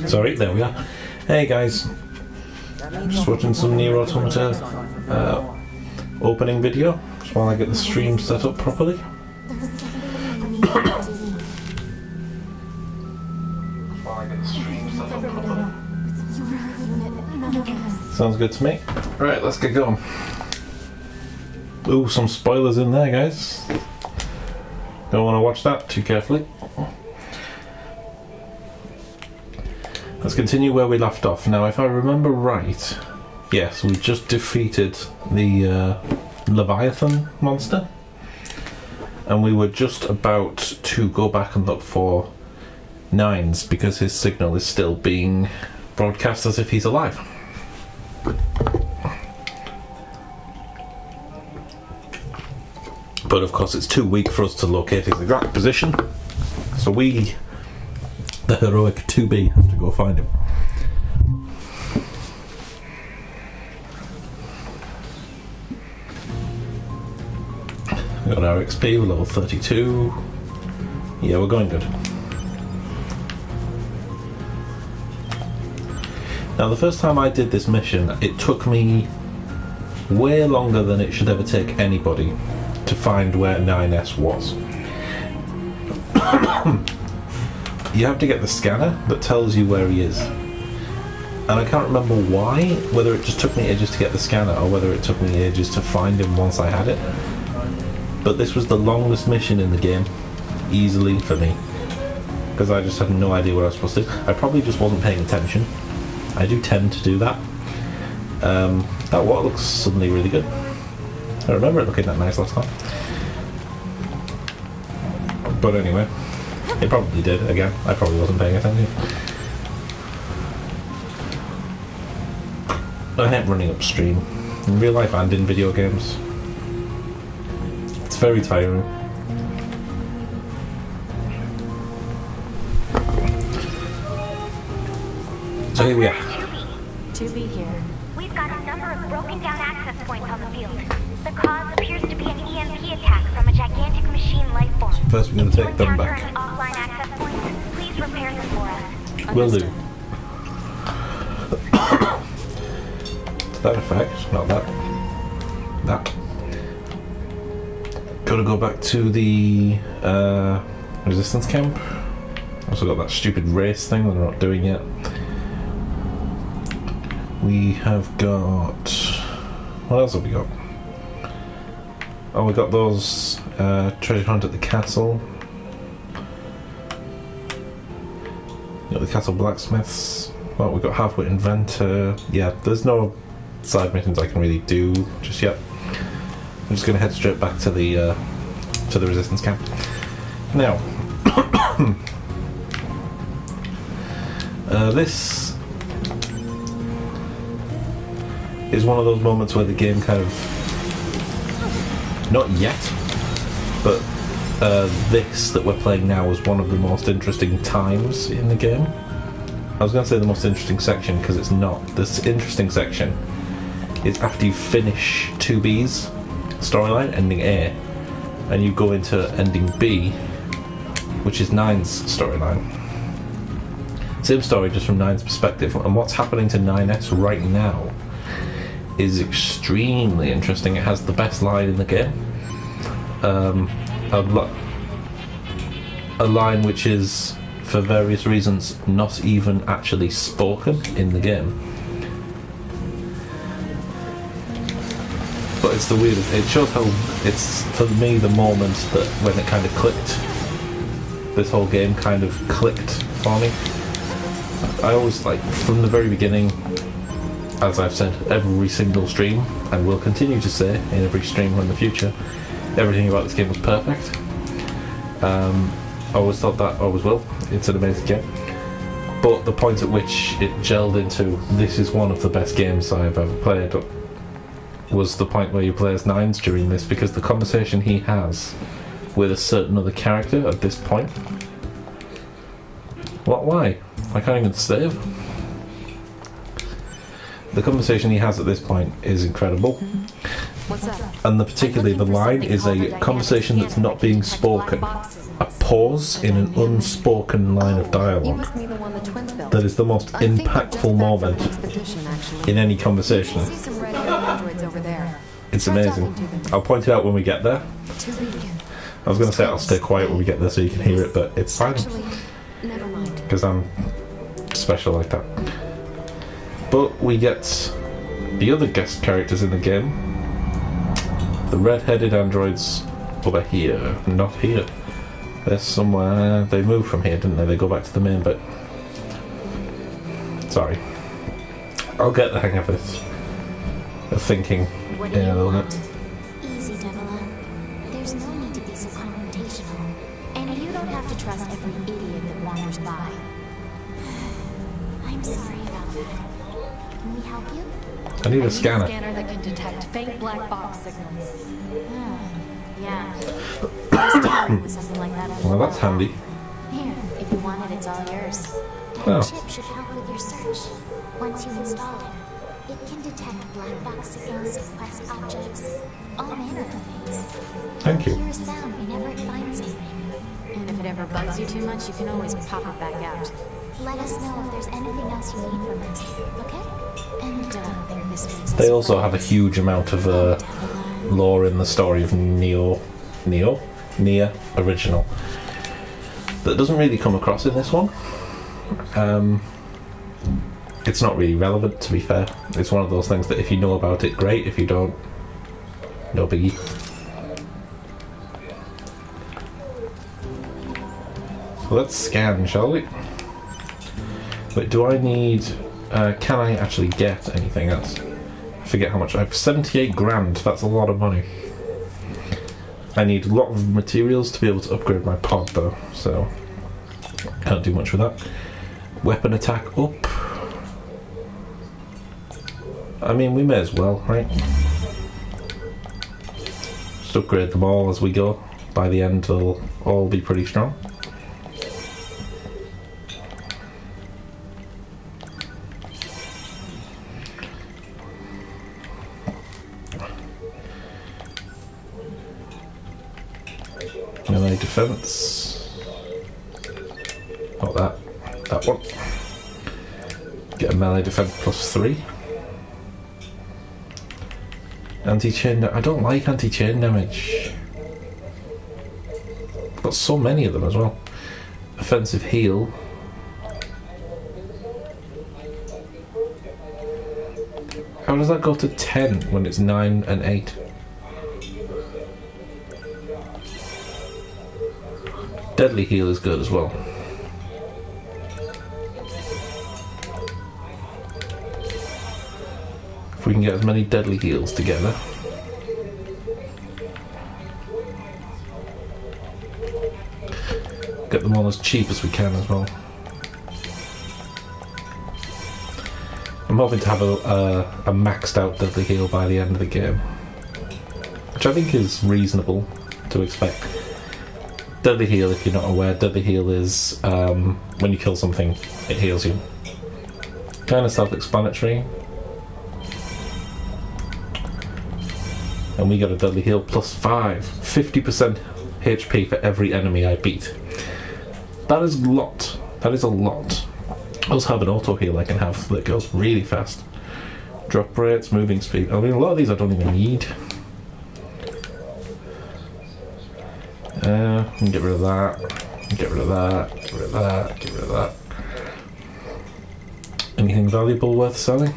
Sorry, there we are. Hey guys, just watching some Nier Automata opening video, just while I get the stream set up properly. Sounds good to me. Right, let's get going. Ooh, some spoilers in there, guys. Don't want to watch that too carefully. Let's continue where we left off. Now, if I remember right, yes, we just defeated the Leviathan monster, and we were just about to go back and look for Nines because his signal is still being broadcast as if he's alive. But of course it's too weak for us to locate his exact position, so we, the heroic 2B, have to go find him. We got our XP, we're level 32. Yeah, we're going good. Now, the first time I did this mission, it took me way longer than it should ever take anybody to find where 9S was. You have to get the scanner that tells you where he is. And I can't remember why, whether it just took me ages to get the scanner or whether it took me ages to find him once I had it. But this was the longest mission in the game, easily for me, because I just had no idea what I was supposed to do. I probably just wasn't paying attention. I do tend to do that. That water looks suddenly really good. I remember it looking that nice last time. But anyway, it probably did again. I probably wasn't paying attention. I hate running upstream, in real life and in video games. It's very tiring. So here we are. To be here. We've got a number of broken down access points on the field. The cause appears to be an EMP attack from a gigantic machine life form. First we're going to take them back. Any offline access points, please repair them for us. Will do. To that effect, not that. That. Gotta go back to the resistance camp. Also got that stupid race thing that we're not doing yet. We have got... what else have we got? Oh, we got those treasure hunt at the castle. We got the castle blacksmiths. Well, we've got halfwit inventor. Yeah, there's no side missions I can really do just yet. I'm just going to head straight back to the resistance camp. Now, this is one of those moments where the game kind of, not yet, but this that we're playing now is one of the most interesting times in the game. I was going to say the most interesting section because it's not. This interesting section is after you finish 2B's storyline, ending A, and you go into ending B, which is 9's storyline. Same story, just from 9's perspective, and what's happening to 9S right now is extremely interesting. It has the best line in the game. A line which is, for various reasons, not even actually spoken in the game. But it's the weirdest. It shows how it's, for me, the moment that when it kind of clicked. This whole game kind of clicked for me. I always, like, from the very beginning, as I've said every single stream, and will continue to say in every stream in the future, everything about this game was perfect. I always thought that, always will. It's an amazing game. But the point at which it gelled into, this is one of the best games I've ever played, was the point where you play as 9's during this, because the conversation he has with a certain other character at this point. What? Why? I can't even save. The conversation he has at this point is incredible. What's up? And particularly the line is a conversation that's not being spoken. a pause in an unspoken line of dialogue that is the most impactful moment in any conversation. It's amazing. I'll point it out when we get there. I was going to say I'll stay quiet when we get there so you can hear it, but it's fine. Because I'm special like that. But we get the other guest characters in the game. The red-headed androids over here, not here. They're somewhere. They moved from here, didn't they? They go back to the main bit. Sorry. I'll get the hang of it. Of thinking in a little bit. Easy, Devila. There's no need to be so confrontational. And you don't have to trust every idiot that wanders by. I'm sorry about that. Can we help you? I need a scanner. A scanner that can detect faint black box signals. Yeah. With something like that. Well, that's handy. Here, if you want it, it's all yours. Oh. That chip should help with your search. Once you install it, it can detect black box signals, quest objects, all manner of things. Thank you. Hear a sound whenever it finds something. And if it ever bugs you too much, you can always pop it back out. Let us know if there's anything else you need from us, okay? And don't think this makes us They also have a huge amount of lore in the story of Nier original that doesn't really come across in this one. It's not really relevant, to be fair. It's one of those things that if you know about it, great. If you don't, no biggie. Let's scan, shall we? But do I need... can I actually get anything else? I forget how much. I have 78 grand. That's a lot of money. I need a lot of materials to be able to upgrade my pod, though. So, can't do much with that. Weapon attack up. I mean, we may as well, right? Just upgrade them all as we go. By the end, they'll all be pretty strong. Melee defense. Not that. That one. Get a melee defense +3. Anti-chain. I don't like anti-chain damage. Got so many of them as well. Offensive heal. How does that go to 10 when it's 9 and 8? Deadly heal is good as well. If we can get as many deadly heals together. Get them all as cheap as we can as well. I'm hoping to have a maxed out deadly heal by the end of the game. Which I think is reasonable to expect. Deadly heal, if you're not aware, deadly heal is when you kill something, it heals you. Kind of self-explanatory. And we got a deadly heal +5. 50% HP for every enemy I beat. That is a lot. That is a lot. I also have an auto heal I can have that goes really fast. Drop rates, moving speed. I mean, a lot of these I don't even need. Get rid of that. Get rid of that. Get rid of that. Get rid of that. Anything valuable worth selling?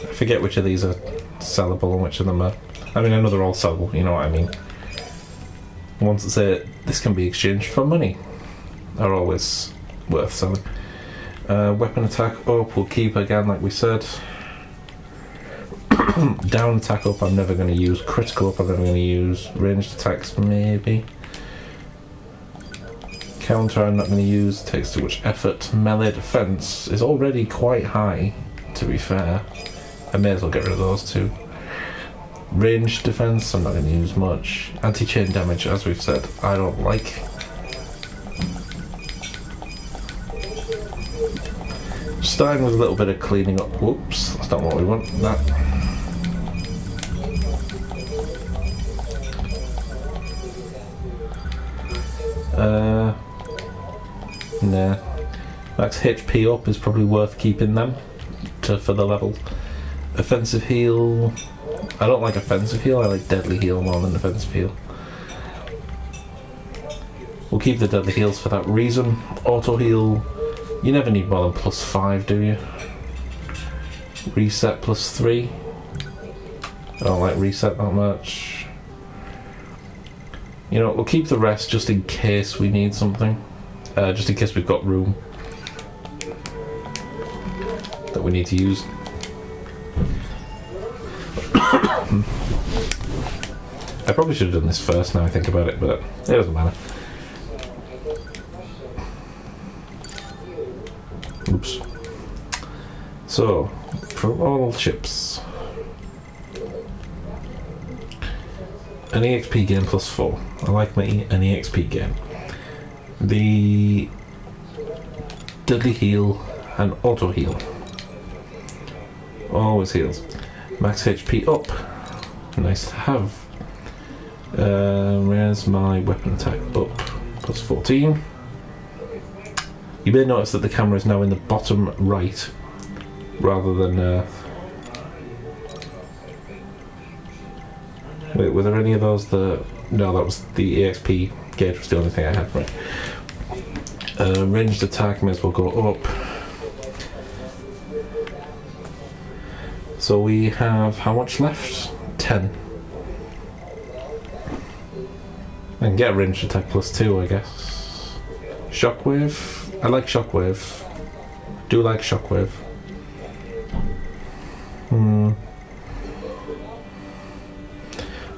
I forget which of these are sellable and which of them are. I mean, I know they're all sellable, you know what I mean. Ones that say this can be exchanged for money are always worth selling. Weapon attack up, we'll keep again, like we said. Down attack up, I'm never going to use. Critical up, I'm never going to use. Ranged attacks, maybe. Counter, I'm not going to use. Takes too much effort. Melee defense is already quite high, to be fair. I may as well get rid of those two. Ranged defense, I'm not going to use much. Anti-chain damage, as we've said, I don't like. Starting with a little bit of cleaning up. Whoops, that's not what we want. That. Nah. Max HP up is probably worth keeping them for the level. Offensive heal. I don't like offensive heal, I like deadly heal more than offensive heal. We'll keep the deadly heals for that reason. Auto heal. You never need more than +5, do you? Reset +3. I don't like reset that much. You know, we'll keep the rest just in case we need something. Just in case we've got room that we need to use. I probably should have done this first now I think about it, but it doesn't matter. Oops. So, from all ships. An EXP gain +4. I like an EXP gain. The deadly heal and auto heal. Always heals. Max HP up. Nice to have. Where's my weapon attack up? +14. You may notice that the camera is now in the bottom right rather than wait, were there any of those that... No, that was the EXP gauge was the only thing I had, right. Ranged attack may as well go up. So we have how much left? 10. I can get a ranged attack +2, I guess. Shockwave. I like shockwave. Do like shockwave.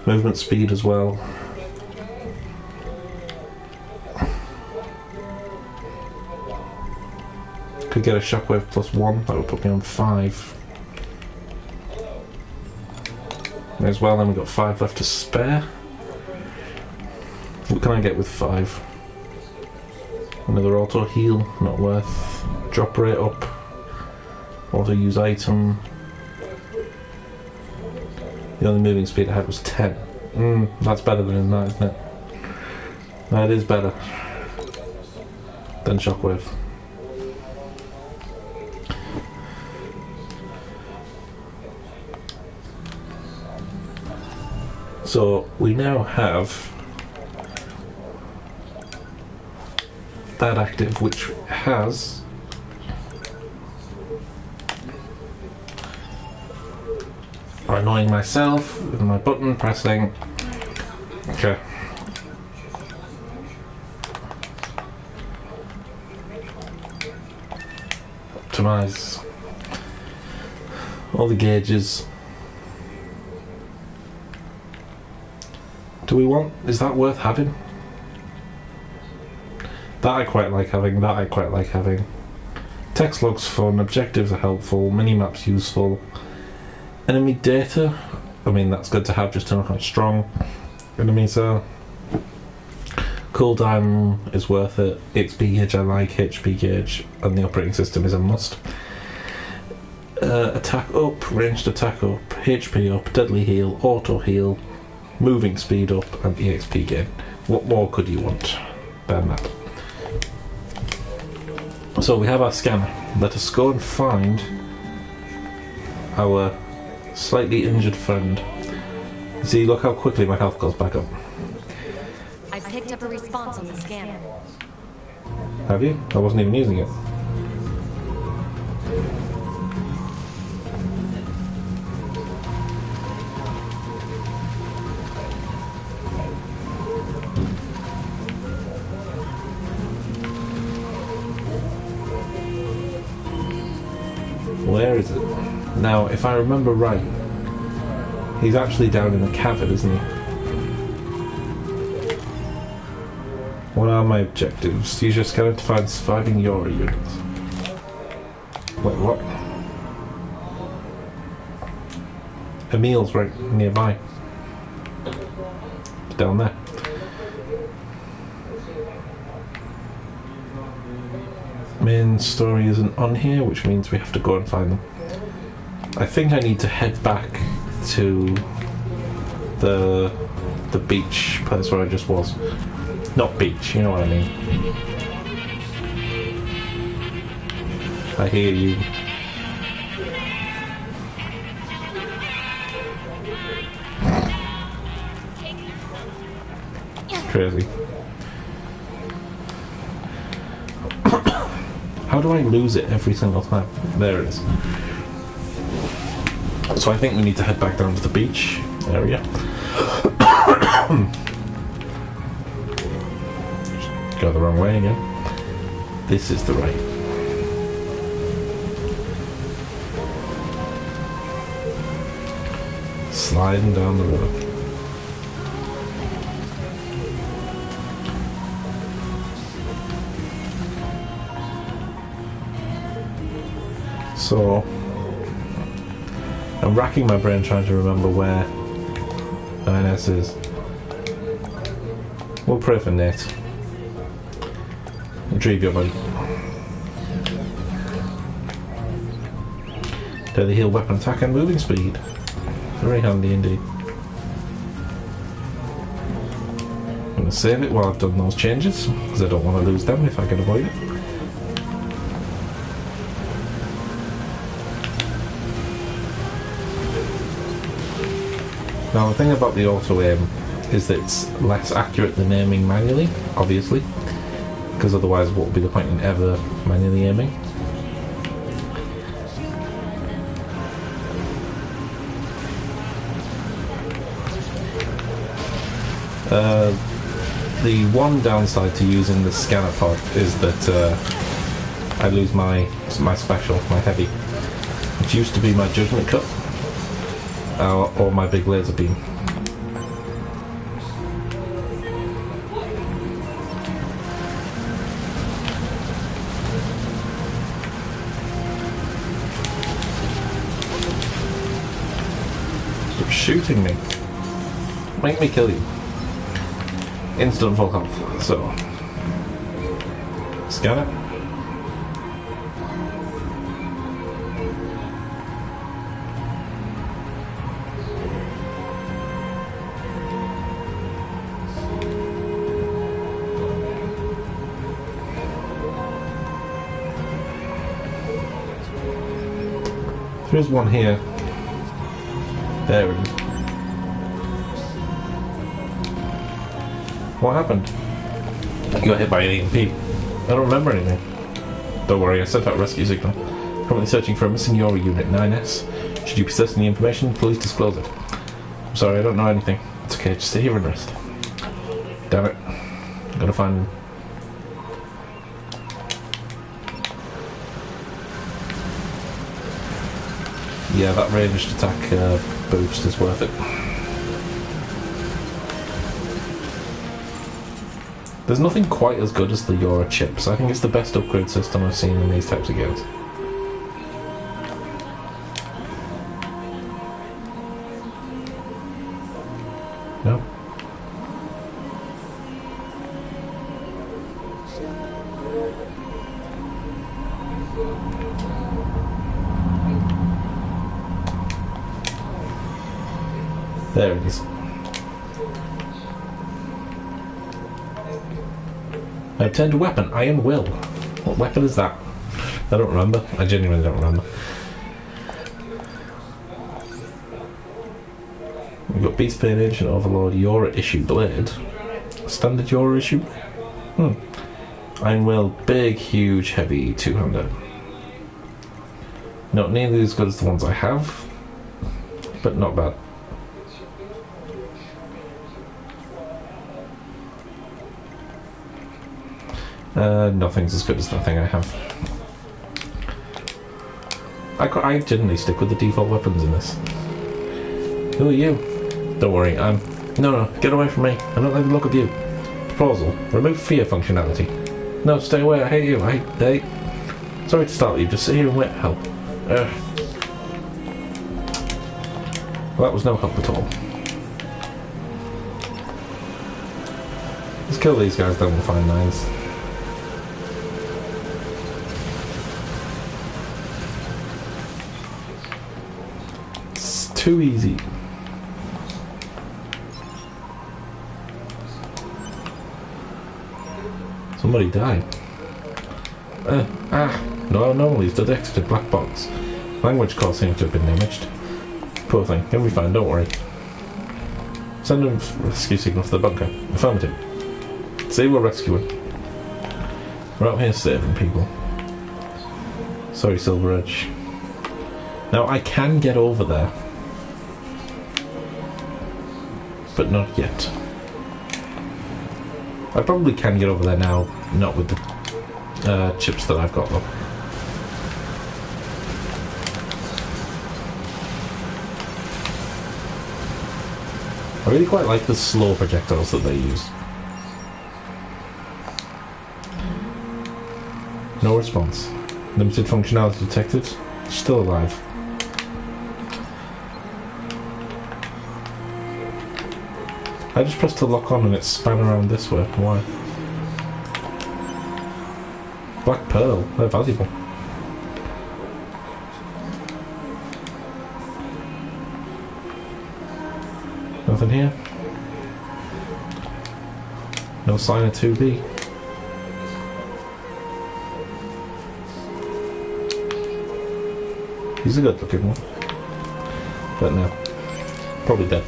Movement speed as well. Could get a shockwave +1. That would put me on 5. May as well. Then we've got 5 left to spare. What can I get with 5? Another auto heal, not worth. Drop rate up. Auto use item. The only moving speed I had was 10. That's better than that, isn't it? That is better than shockwave. So we now have that active, which has annoying myself with my button pressing. Okay. Optimize all the gauges. Do we want? Is that worth having? That I quite like having, that I quite like having. Text log's fun, objectives are helpful, mini-maps useful. Enemy data, I mean that's good to have just to know how strong enemies are. Cooldown is worth it, XP gauge I like, HP gauge, and the operating system is a must. Attack up, ranged attack up, HP up, deadly heal, auto heal, moving speed up, and EXP gain. What more could you want than that? So we have our scanner. Let us go and find our slightly injured friend. See, look how quickly my health goes back up. I picked up a response on the scanner. Have you? I wasn't even using it. Where is it? Now, if I remember right, he's actually down in the cavern, isn't he? What are my objectives? Use your scanner to find surviving Yori units. Wait, what? Emil's right nearby. Down there. Main story isn't on here, which means we have to go and find them. I think I need to head back to the beach place where I just was. Not beach, you know what I mean. I hear you. Crazy. How do I lose it every single time? There it is. So I think we need to head back down to the beach area. Go the wrong way again. This is the right. Sliding down the river. So I'm racking my brain trying to remember where INS is. We'll pray for Nate. Retrieve your body. Daily heal weapon attack and moving speed. Very handy indeed. I'm going to save it while I've done those changes, because I don't want to lose them if I can avoid it. Now the thing about the auto aim is that it's less accurate than aiming manually, obviously, because otherwise what would be the point in ever manually aiming? The one downside to using the scanner pod is that I lose my special, my heavy, which used to be my judgment cut. Or my big laser beam. Stop shooting me. Make me kill you. Instant full health. So, scanner. There's one here. There it is. What happened? You got hit by an EMP. I don't remember anything. Don't worry, I sent out a rescue signal. Currently searching for a missing Yori Unit 9S. Should you possess any information, please disclose it. I'm sorry, I don't know anything. It's okay, just stay here and rest. Damn it. Gotta find him. Yeah, that ranged attack boost is worth it. There's nothing quite as good as the Yora chips. I think it's the best upgrade system I've seen in these types of games. No? There it is. I obtained a weapon, Iron Will. What weapon is that? I don't remember. I genuinely don't remember. We've got Beast Pain Ancient Overlord, Yora Issue Blade. Standard Yora Issue? Iron Will, big, huge, heavy, two-hander. Not nearly as good as the ones I have, but not bad. Nothing's as good as that thing I have. I generally stick with the default weapons in this. Who are you? Don't worry, No, get away from me. I don't like the look of you. Proposal. Remove fear functionality. No, stay away, I hate you. I hate... Sorry to startle you, just sit here and wait for help. Well, that was no help at all. Let's kill these guys down with fine nines. Too easy. Somebody died. No anomalies detected. Black box. Language core seems to have been damaged. Poor thing. He'll be fine, don't worry. Send a rescue signal to the bunker. Affirmative. Say we're rescuing. We're out here saving people. Sorry, Silver Edge. Now, I can get over there. But not yet. I probably can get over there now, not with the chips that I've got though. I really quite like the slow projectiles that they use. No response. Limited functionality detected. Still alive. I just pressed the lock on and it span around this way. Why? Black pearl. They're valuable. Nothing here. No sign of 2B. He's a good looking one. But no. Probably dead.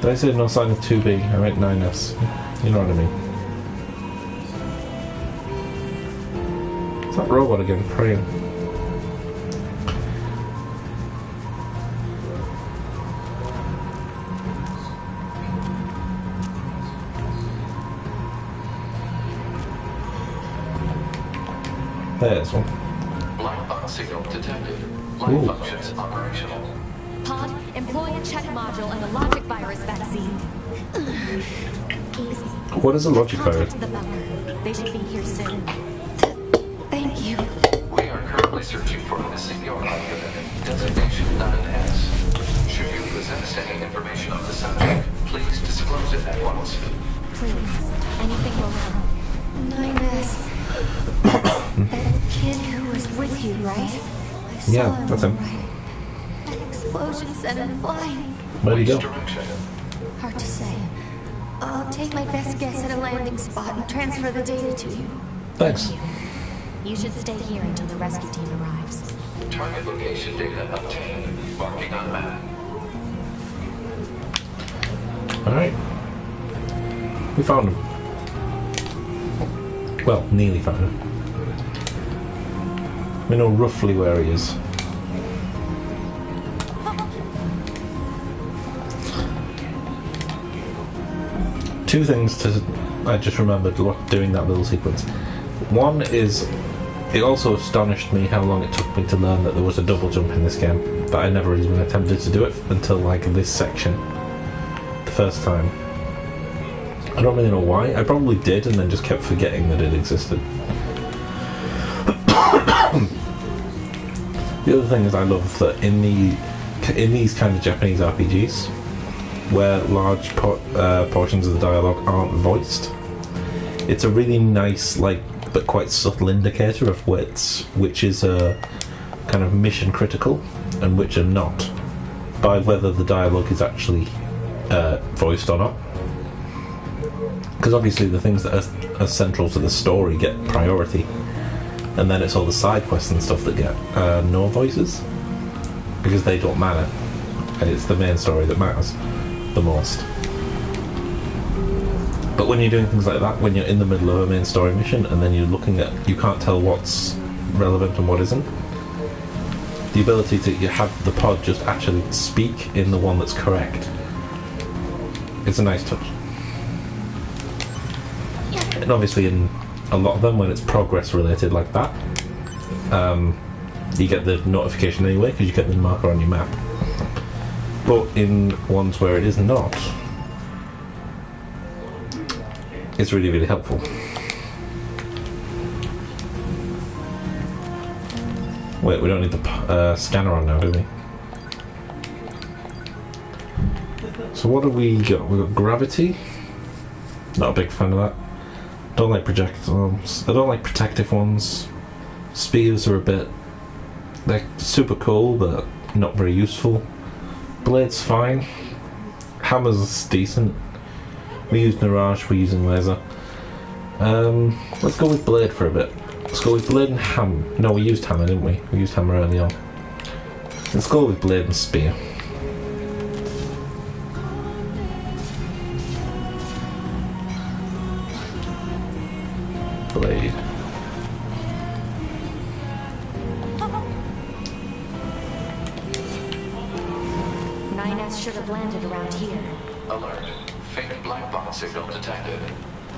Did I say no sign of 2B? I meant 9S. You know what I mean. It's that robot again, praying. There's one. Blind box signal detected. Line functions operational. Pod, employ a check module and a logic virus vaccine. Easy. What is a logic virus? Contact the bunker. They should be here soon. Thank you. We are currently searching for an SCPR unit. Designation not an S. Should you possess any information on the subject, please disclose it at once. Please. Anything will help. 9S. That kid who was with you, right? I saw Yeah, that's him. Right. That explosion sent him flying. Where'd he go? Which direction? Hard to say. I'll take my best guess at a landing spot and transfer the data to you. Thanks. You should stay here until the rescue team arrives. Target location data obtained. Marking on map. Alright. We found him. Well, nearly found him. We know roughly where he is. Two things I just remembered doing that little sequence. One is, it also astonished me how long it took me to learn that there was a double jump in this game, but I never even attempted to do it until like this section. The first time. I don't really know why. I probably did and then just kept forgetting that it existed. The other thing is I love that in these kind of Japanese RPGs, where large portions of the dialogue aren't voiced, it's a really nice, like, but quite subtle indicator of which is kind of mission critical and which are not, by whether the dialogue is actually voiced or not. Because obviously the things that are central to the story get priority, and then it's all the side quests and stuff that get no voices, because they don't matter, and it's the main story that matters the most. But when you're doing things like that, when you're in the middle of a main story mission and then you're looking at, you can't tell what's relevant and what isn't, the ability to have the pod just actually speak in the one that's correct, it's a nice touch. And obviously in a lot of them, when it's progress related like that, you get the notification anyway because you get the marker on your map. But in ones where it is not, it's really, really helpful. Wait, we don't need the scanner on now, do we? So what do we got? We got gravity. Not a big fan of that. Don't like projectiles. I don't like protective ones. Spears are a bit... they're super cool, but not very useful. Blade's fine. Hammer's decent. We use Mirage, we're using Laser. Let's go with Blade for a bit. Let's go with Blade and Hammer. No, we used Hammer, didn't we? We used Hammer early on. Let's go with Blade and Spear. Blade. Nines should have landed around here. Alert. Faint black box signal detected.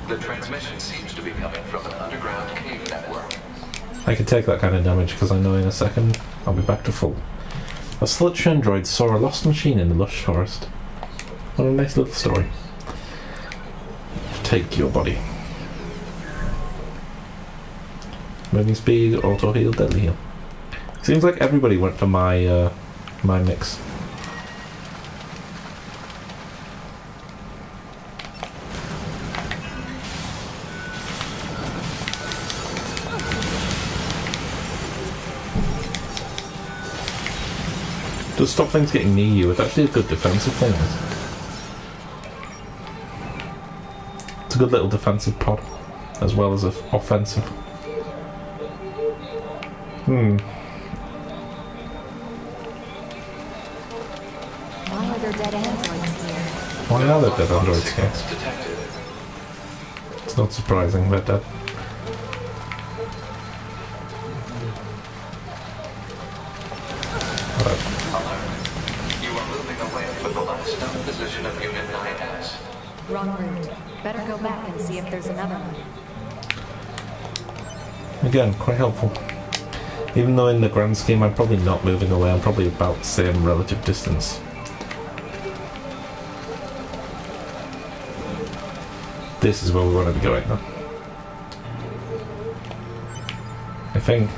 The transmission seems to be coming from an underground cave network. I can take that kind of damage because I know in a second I'll be back to full. A slutty android saw a lost machine in the lush forest. What a nice little story. Take your body. Moving speed, auto heal, deadly heal. Seems like everybody went for my mix. Does stop things getting near you. It's actually a good defensive thing. It's a good little defensive pod, as well as an offensive. Why are there dead androids here? Why are there dead androids here? It's not surprising, they're dead. Position of Unit 9S. Wrong route. Better go back and see if there's another one. Again, quite helpful. Even though in the grand scheme I'm probably not moving away, I'm probably about the same relative distance. This is where we want to be going now. I think.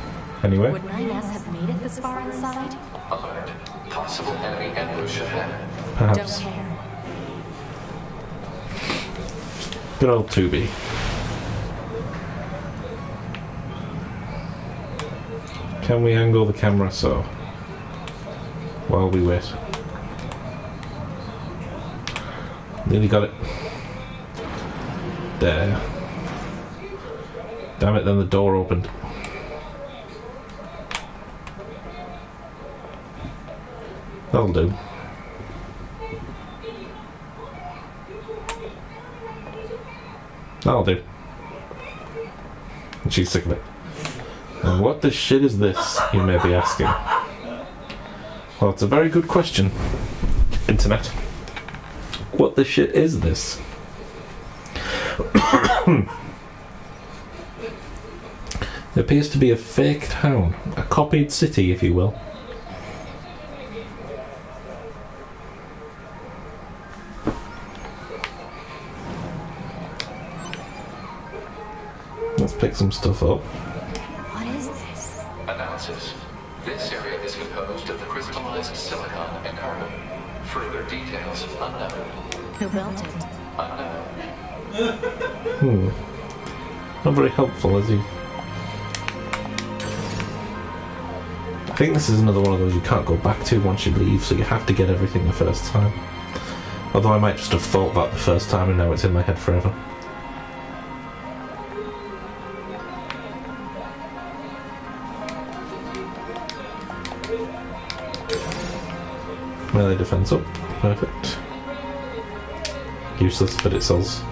Anyway. Would 9S have made it this far inside? Alert. Possible enemy ambush ahead. Perhaps. Don't care. Good old 2B. Can we angle the camera so? While we wait. Nearly got it. There. Damn it, then the door opened. That'll do. That'll do. And she's sick of it. And what the shit is this, you may be asking? Well, it's a very good question, Internet. What the shit is this? It appears to be a fake town, a copied city, if you will. Let's pick some stuff up. What is this? Analysis. This area is composed of the crystallized silicon and carbon. Further details unknown. Who built it? Unknown. Not very helpful, is he? I think this is another one of those you can't go back to once you leave, so you have to get everything the first time. Although I might just have thought that the first time and now it's in my head forever. Melee defense up. Perfect. Useless, but it sells.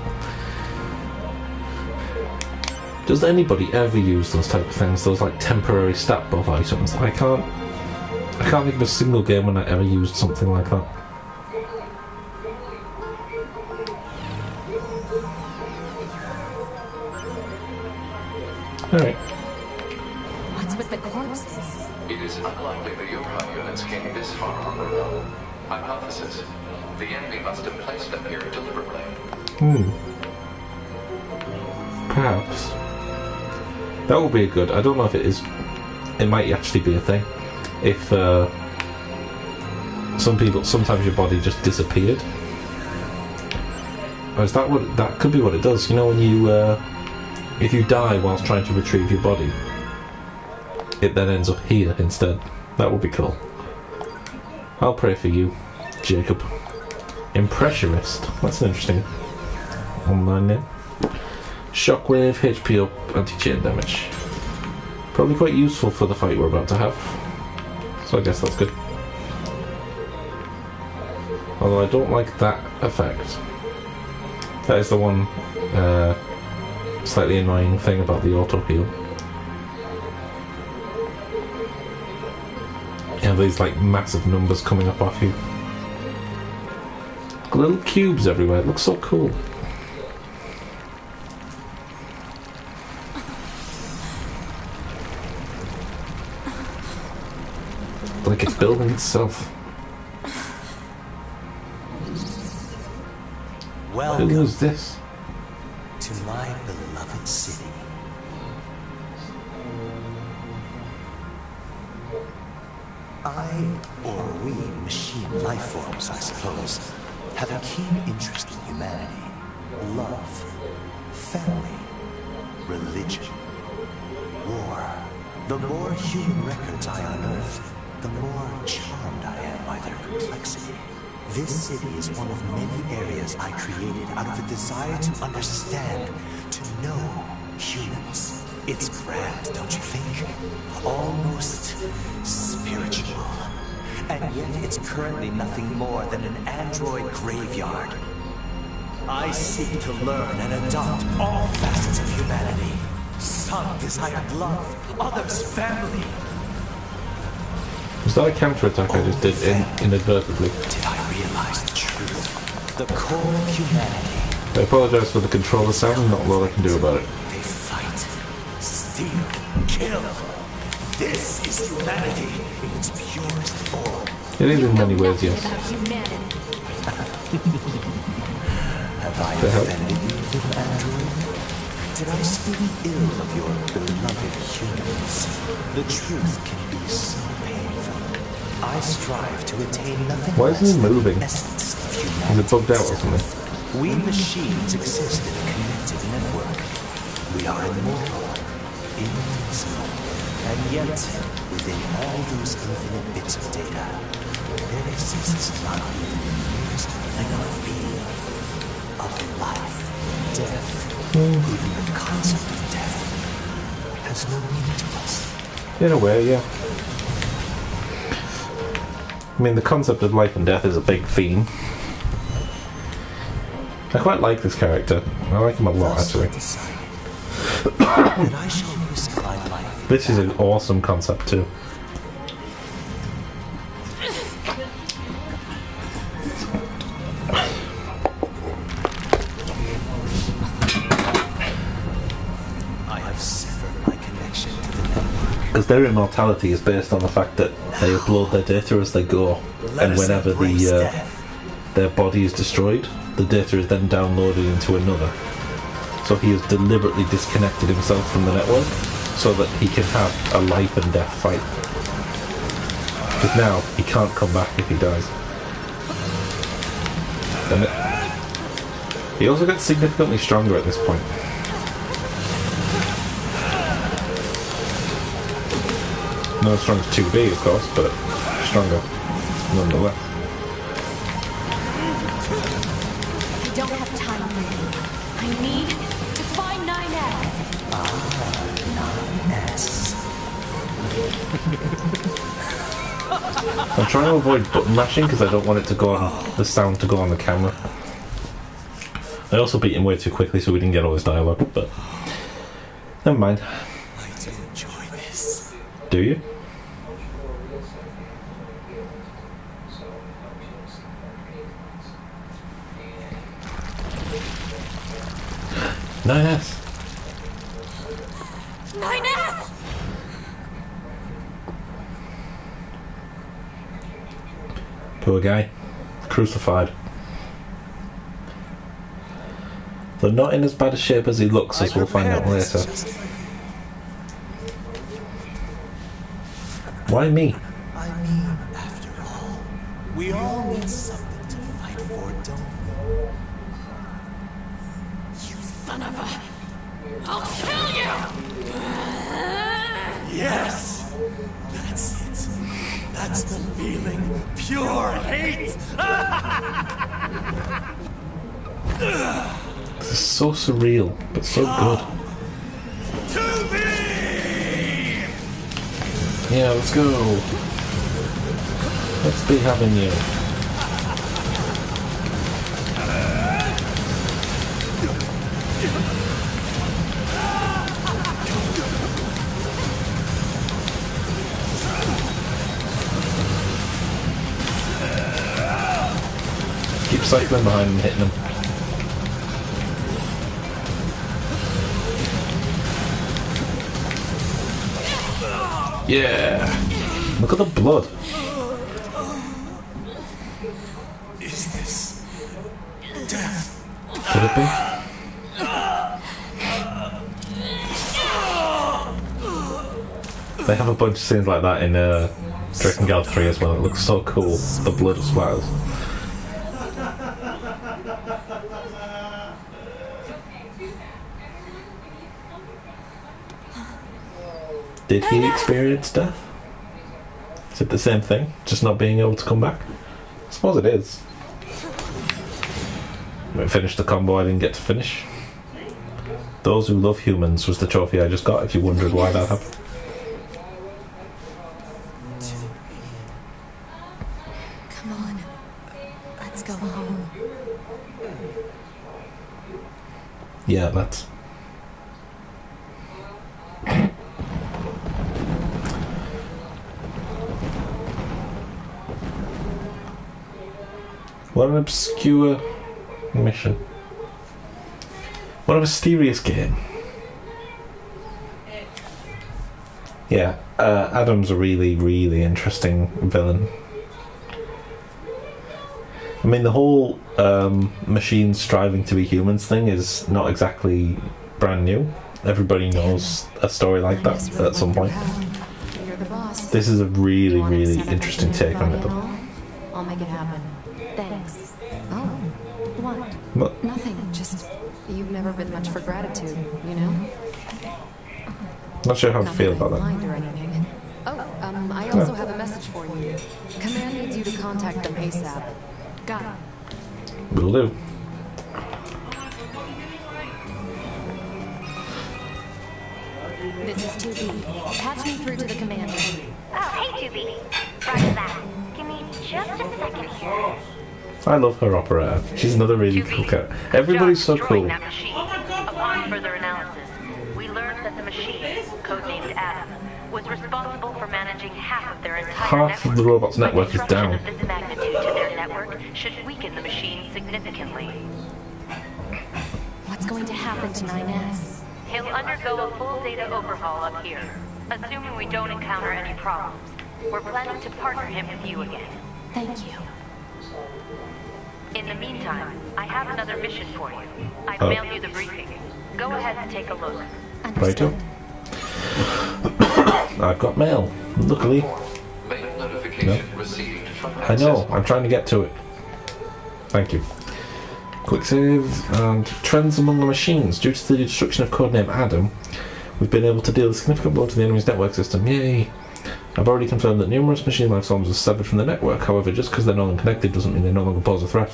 Does anybody ever use those type of things? Those like temporary stat buff items? I can't think of a single game when I ever used something like that. Alright. What's with the corpses? It is unlikely the Yukon units came this far on their own. Hypothesis. The enemy must have placed them here deliberately. Perhaps. That would be a good... I don't know if it is... It might actually be a thing. If, sometimes your body just disappeared. Or is that what... That could be what it does. You know when you, if you die whilst trying to retrieve your body, it then ends up here instead. That would be cool. I'll pray for you, Jacob. Impressionist. That's an interesting online name. Shockwave, HP up, anti-chain damage. Probably quite useful for the fight we're about to have. So I guess that's good. Although I don't like that effect. That is the one slightly annoying thing about the auto heal. Yeah, these like massive numbers coming up off you. Little cubes everywhere. It looks so cool. Like it's building itself. Welcome Who is this? to my beloved city. I, or we, machine life forms, I suppose, have a keen interest in humanity, love, family, religion, war. The more human records I unearth, the more charmed I am by their complexity. This city is one of many areas I created out of a desire to understand, to know humans. It's grand, don't you think? Almost spiritual. And yet it's currently nothing more than an android graveyard. I seek to learn and adopt all facets of humanity. Some desired love, others family. Was that a counter-attack I just did inadvertently? Did I realize the truth? The core of humanity. I apologise for the controller sound, not a lot I can do about it. They fight, steal, kill. This is humanity in its purest form. It is in many ways, yes. About humanity. Have I The hell? offended you, little android? Did I speak ill of your beloved humans? The truth can be so painful. I strive to attain nothing Why isn't he less than moving? the essence of Is humanity. it bugged out or something? We machines exist in a connected network. We are immortal, invincible, and yet, within all those infinite bits of data, there exists not even the merest flicker of being, of life, death. Even the concept of death has no meaning to us. In a way, yeah. I mean, the concept of life and death is a big theme. I quite like this character. I like him a lot, actually. Decide that I shall risk my life. This is an awesome concept, too. I have severed my connection to the network. Because their immortality is based on the fact that they upload their data as they go, Let and us whenever embrace death. their body is destroyed, the data is then downloaded into another. So he has deliberately disconnected himself from the network so that he can have a life and death fight. Because now he can't come back if he dies. And he also gets significantly stronger at this point. Not as strong as 2B, of course, but stronger nonetheless. I don't have time for you. I need to find 9S. Yes. I'm trying to avoid button mashing because I don't want it to go on the sound to go on the camera. I also beat him way too quickly so we didn't get all his dialogue, but never mind. I do enjoy this. Do you? Nice. 9S! Poor guy. Crucified. Though not in as bad a shape as he looks, as we'll find out later. Why me? I mean, after all, we all need something to fight for, don't we? You son of a... I'll kill you! Yes! That's it. That's the feeling. Pure hate. This is so surreal, but so good. To me! Yeah, let's go. Let's be having you. Keep cycling behind and hitting them. Yeah! Look at the blood. Is this death? Could it be? They have a bunch of scenes like that in Drakengard 3 as well. It looks so cool. The blood splatters. Did he experience death? Is it the same thing? Just not being able to come back? I suppose it is. I finished the combo I didn't get to finish. Those Who Love Humans was the trophy I just got, if you wondered why that happened. Come on. Let's go home. Yeah, that's... What an obscure mission. What a mysterious game. Yeah, Adam's a really, really interesting villain. I mean, the whole machines striving to be humans thing is not exactly brand new. Everybody knows a story like that at some point. You're the boss. This is a really, really interesting take on it, though. I'll make it happen. Thanks. Oh, what? What? Nothing. Just you've never been much for gratitude, you know? Not sure how to feel about that. Mind or anything. Oh, I also have a message for you. Command needs you to contact them ASAP. Got it. Will do. This is 2B. Patch me through to the commander. Oh, hey, 2B. Roger that. Give me just a second here. I love her opera. She's another really cool character. Everybody's so cool. That machine. Upon further analysis, we learned that the machine, codenamed Adam, was responsible for managing half of their entire Half of the robot's network is down. Disruption of this magnitude to their network should weaken the machine significantly. What's going to happen to 9S? He'll undergo a full data overhaul up here, assuming we don't encounter any problems. We're planning to partner him with you again. Thank you. In the meantime, I have another mission for you. I've Oh. mailed you the briefing. Go ahead and take a look. Understood. I've got mail. Luckily. Mail notification received from I know. I'm trying to get to it. Thank you. Quick save and trends among the machines. Due to the destruction of codename Adam, we've been able to deal a significant blow to the enemy's network system. Yay! I've already confirmed that numerous machine life forms are severed from the network. However, just because they're no longer connected doesn't mean they no longer pose a threat.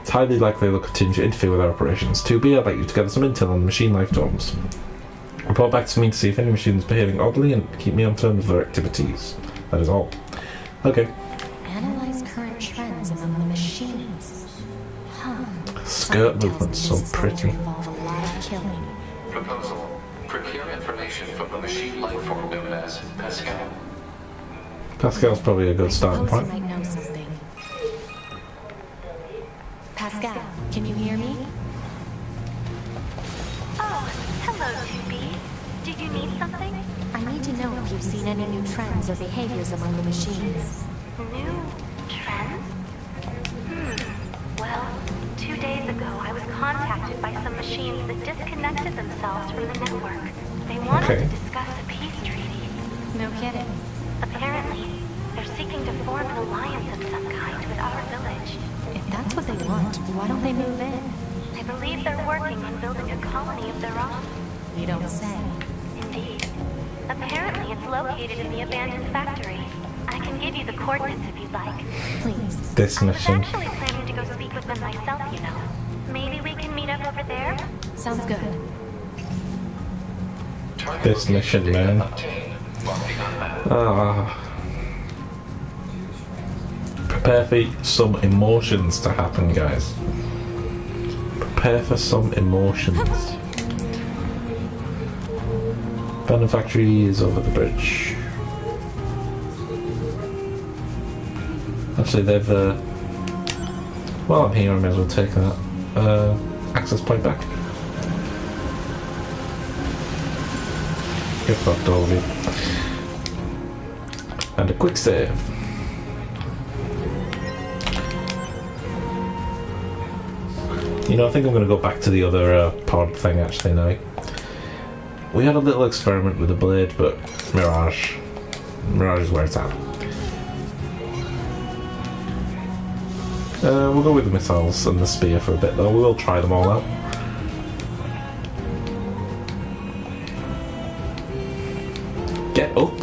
It's highly likely they'll continue to interfere with our operations. 2B, I'd like you to gather some intel on the machine life forms. Report back to me to see if any machine is behaving oddly and keep me on terms of their activities. That is all. Okay. Analyze current trends among the machines. Huh. Skirt movement's so pretty. Involve a lot of killing. Proposal. Procure information from the machine life form known as Pascal. Pascal's probably a good starting Suppose point. you might know something. Pascal, can you hear me? Oh, hello, 2B. Did you need something? I need to know if you've seen any new trends or behaviors among the machines. New trends? Well, 2 days ago I was contacted by some machines that disconnected themselves from the network. They wanted Okay. to discuss a peace treaty. No kidding. Apparently, they're seeking to form an alliance of some kind with our village. If that's what they want, why don't they move in? I believe they're working on building a colony of their own. You don't say. Indeed. Apparently it's located in the abandoned factory. I can can give you the coordinates if you'd like. Please. This I was mission. actually planning to go speak with them myself, you know. Maybe we can meet up over there? Sounds good. This mission, man. Prepare for some emotions to happen, guys. Prepare for some emotions. Abandoned factory is over the bridge. Actually, they've. While I'm here, I may as well take that access point back. Get fucked over. And a quick save. You know, I think I'm going to go back to the other pod thing actually now. We had a little experiment with the blade, but Mirage is where it's at. We'll go with the missiles and the spear for a bit though. We will try them all out. Get up.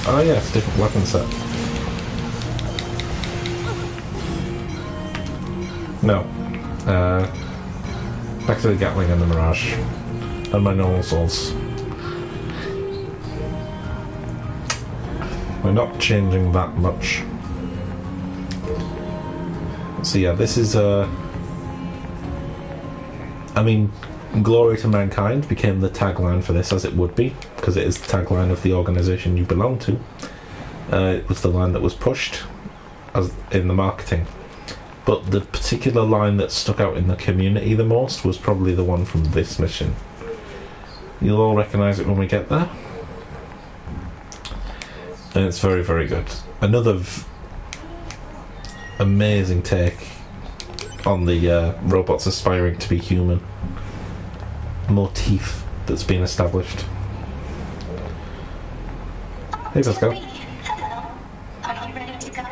Oh yeah, it's a different weapon set. No. Back to the Gatling and the Mirage. And my normal souls. We're not changing that much. So yeah, this is I mean, Glory to Mankind became the tagline for this, as it would be, because it is the tagline of the organisation you belong to. It was the line that was pushed as in the marketing. But the particular line that stuck out in the community the most was probably the one from this mission. You'll all recognise it when we get there. And it's very, very good. Another amazing take on the robots aspiring to be human motif that's been established. Hey, Pascal. Hello. Are you ready to go?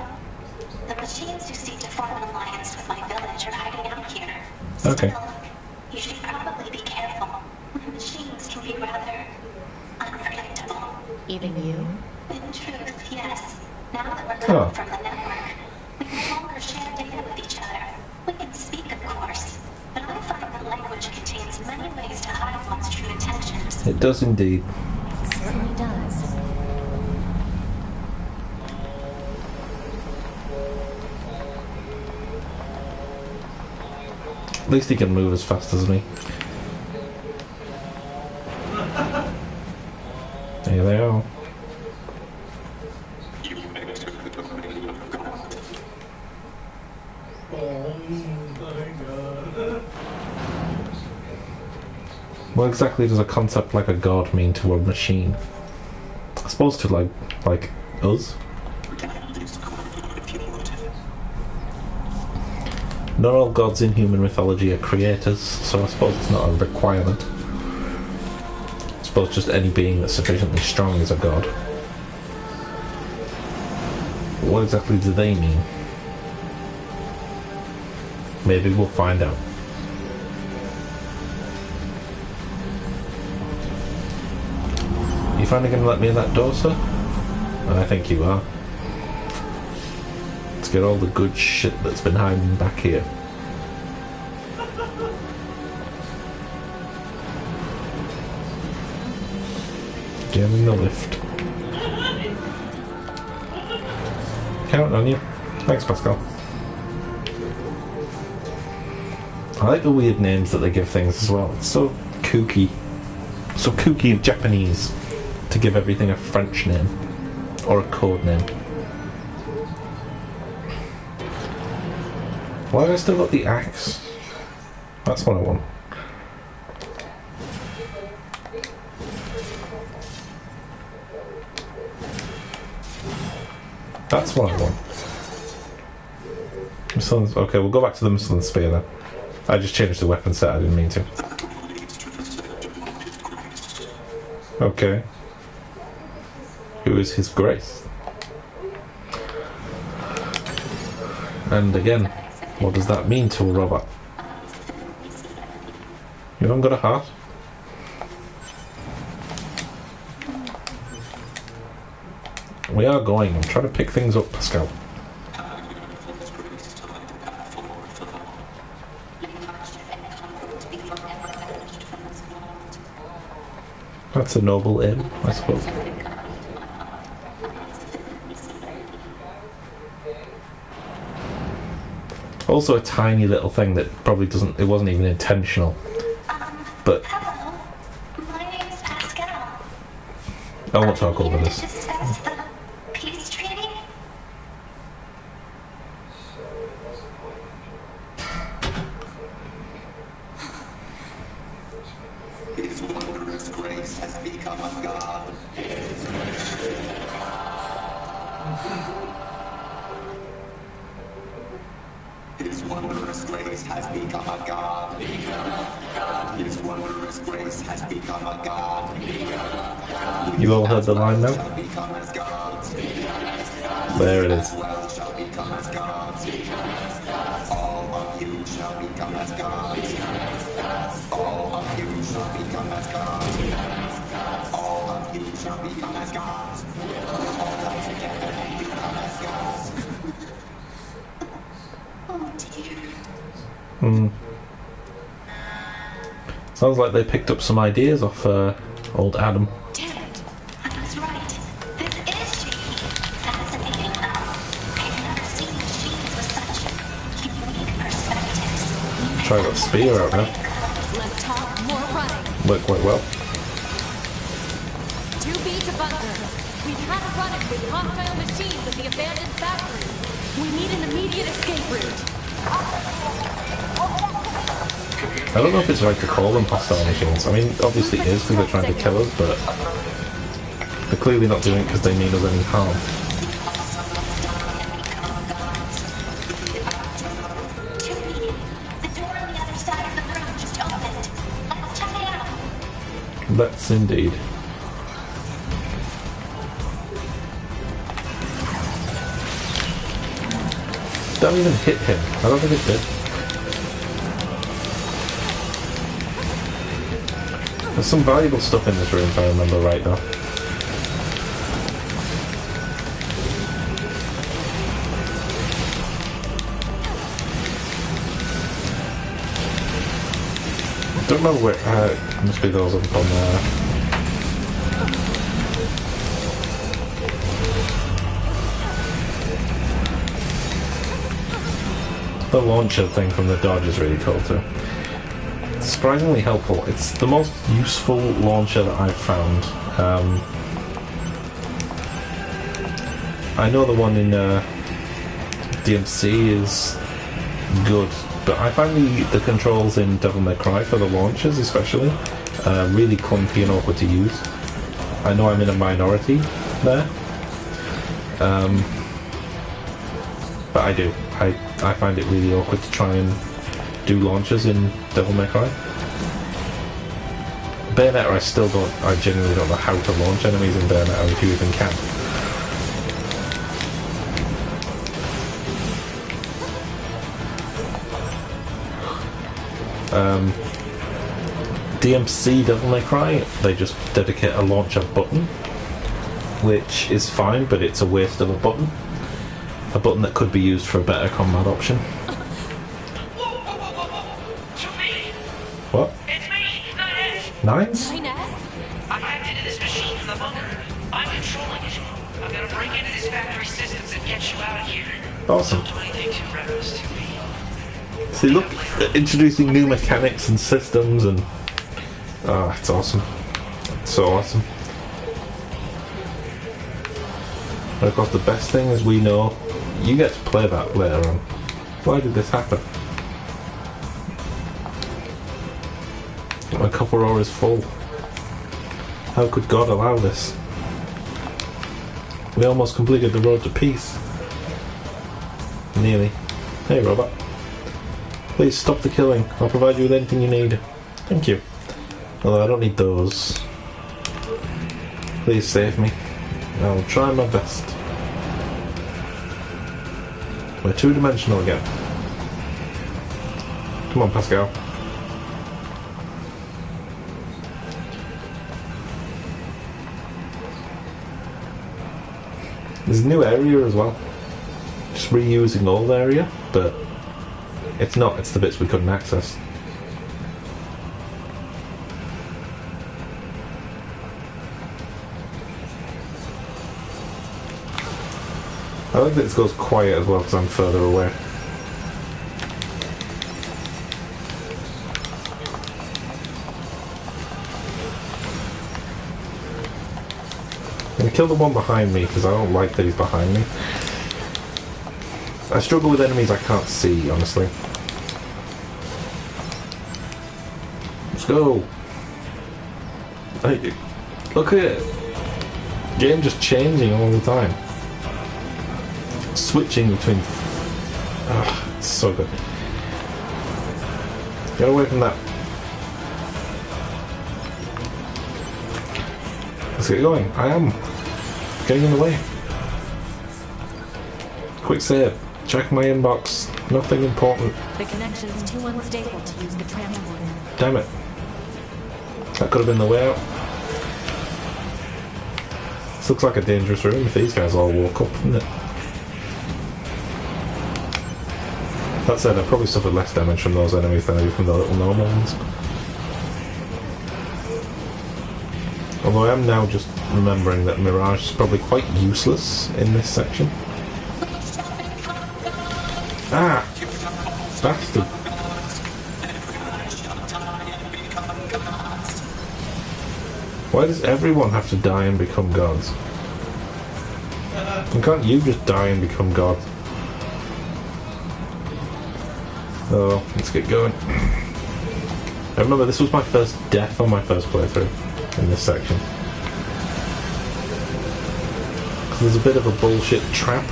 The machines who seek to form an alliance with my village are hiding out here. Okay. Still, you should probably be careful. The machines can be rather unpredictable. Even you? In truth, yes. Now that we're cut from the network, we no longer share data with each other. We can speak, of course, but I find that language contains many ways to hide one's true intentions. It does indeed. It certainly does. At least he can move as fast as me. There they are. What exactly does a concept like a god mean to a machine? I suppose to like us. Not all gods in human mythology are creators, so I suppose it's not a requirement. I suppose just any being that's sufficiently strong is a god. But what exactly do they mean? Maybe we'll find out. You finally gonna let me in that door, sir? I think you are. Let's get all the good shit that's been hiding back here. Get in the lift. Counting on you. Thanks, Pascal. I like the weird names that they give things as well. It's so kooky. So kooky and Japanese to give everything a French name. Or a code name. Why have I still got the axe? That's what I want. That's what I want. Okay, we'll go back to the missile and spear then. I just changed the weapon set, I didn't mean to. Okay. Who is His Grace? And again, what does that mean to a robot? You haven't got a heart? We are going. I'm trying to pick things up, Pascal. That's a noble aim, I suppose. Also a tiny little thing that probably doesn't, it wasn't even intentional. But Hello. My name's Pascal. I won't talk over Here to this. discuss the peace treaty. His wondrous grace has become a god. His wondrous grace has become a god. His wondrous grace has become a god. You all heard the line now? Shall become as gods. There it is. Well shall become as gods. All of you shall become as gods. All of you shall become as gods. All of you shall become as gods. All come together and become as gods. Oh dear. Sounds like they picked up some ideas off old Adam. Damn it. I was right. This is shaky. Fascinating though. I've never seen machines with such unique perspectives. Try that spear out now. Less talk, more running. Worked quite well. 2B to bunker. We can't run it with hostile machines at the abandoned factory. We need an immediate escape route. I don't know if it's right to call them hostile machines. I mean, obviously it is because they're trying to kill us, but they're clearly not doing it because they mean us any harm. The door on the other side of the room just opened. Let's check it out. Let's indeed. Don't even hit him. I don't think it did. There's some valuable stuff in this room if I remember right though. Don't know where, must be those up on there. The launcher thing from the Dodge is really cool too. It's surprisingly helpful. It's the most useful launcher that I've found. I know the one in DMC is good, but I find the controls in Devil May Cry for the launchers especially really clunky and awkward to use. I know I'm in a minority there, but I do. I find it really awkward to try and do launchers in Devil May Cry. Bayonetta I genuinely don't know how to launch enemies in Bayonetta if you even can. DMC Devil May Cry, they just dedicate a launcher button, which is fine, but it's a waste of a button. A button that could be used for a better combat option. What? It's me, Nier. Nines? Nines? I hacked into this machine from the bunker. I'm controlling it. I'm gonna break into this factory systems and get you out of here. Awesome. Don't do anything too reckless to me. See, look, introducing new mechanics and systems and... Ah, it's awesome. It's so awesome. And of course the best thing is we know you get to play that later on. Why did this happen? My copper ore is full. How could God allow this? We almost completed the road to peace. Nearly. Hey robot. Please stop the killing. I'll provide you with anything you need. Thank you. Although I don't need those. Please save me. I'll try my best. We're two-dimensional again. Come on, Pascal. There's a new area as well. Just reusing old area, but it's not. It's the bits we couldn't access. I like that this goes quiet as well because I'm further away. I'm going to kill the one behind me because I don't like that he's behind me. I struggle with enemies I can't see, honestly. Let's go! Hey, look at it! Game just changing all the time. Switching between... it's so good. Get away from that. Let's get going. I am getting in the way. Quick save. Check my inbox. Nothing important. The connection's too unstable to use the transporter. Damn it. That could have been the way out. This looks like a dangerous room if these guys all walk up, doesn't it? That said, I probably suffered less damage from those enemies than I do from the little normal ones. Although I am now just remembering that Mirage is probably quite useless in this section. Ah! Bastard! Why does everyone have to die and become gods? And can't you just die and become gods? Oh, let's get going. I remember this was my first death on my first playthrough in this section. There's a bit of a bullshit trap.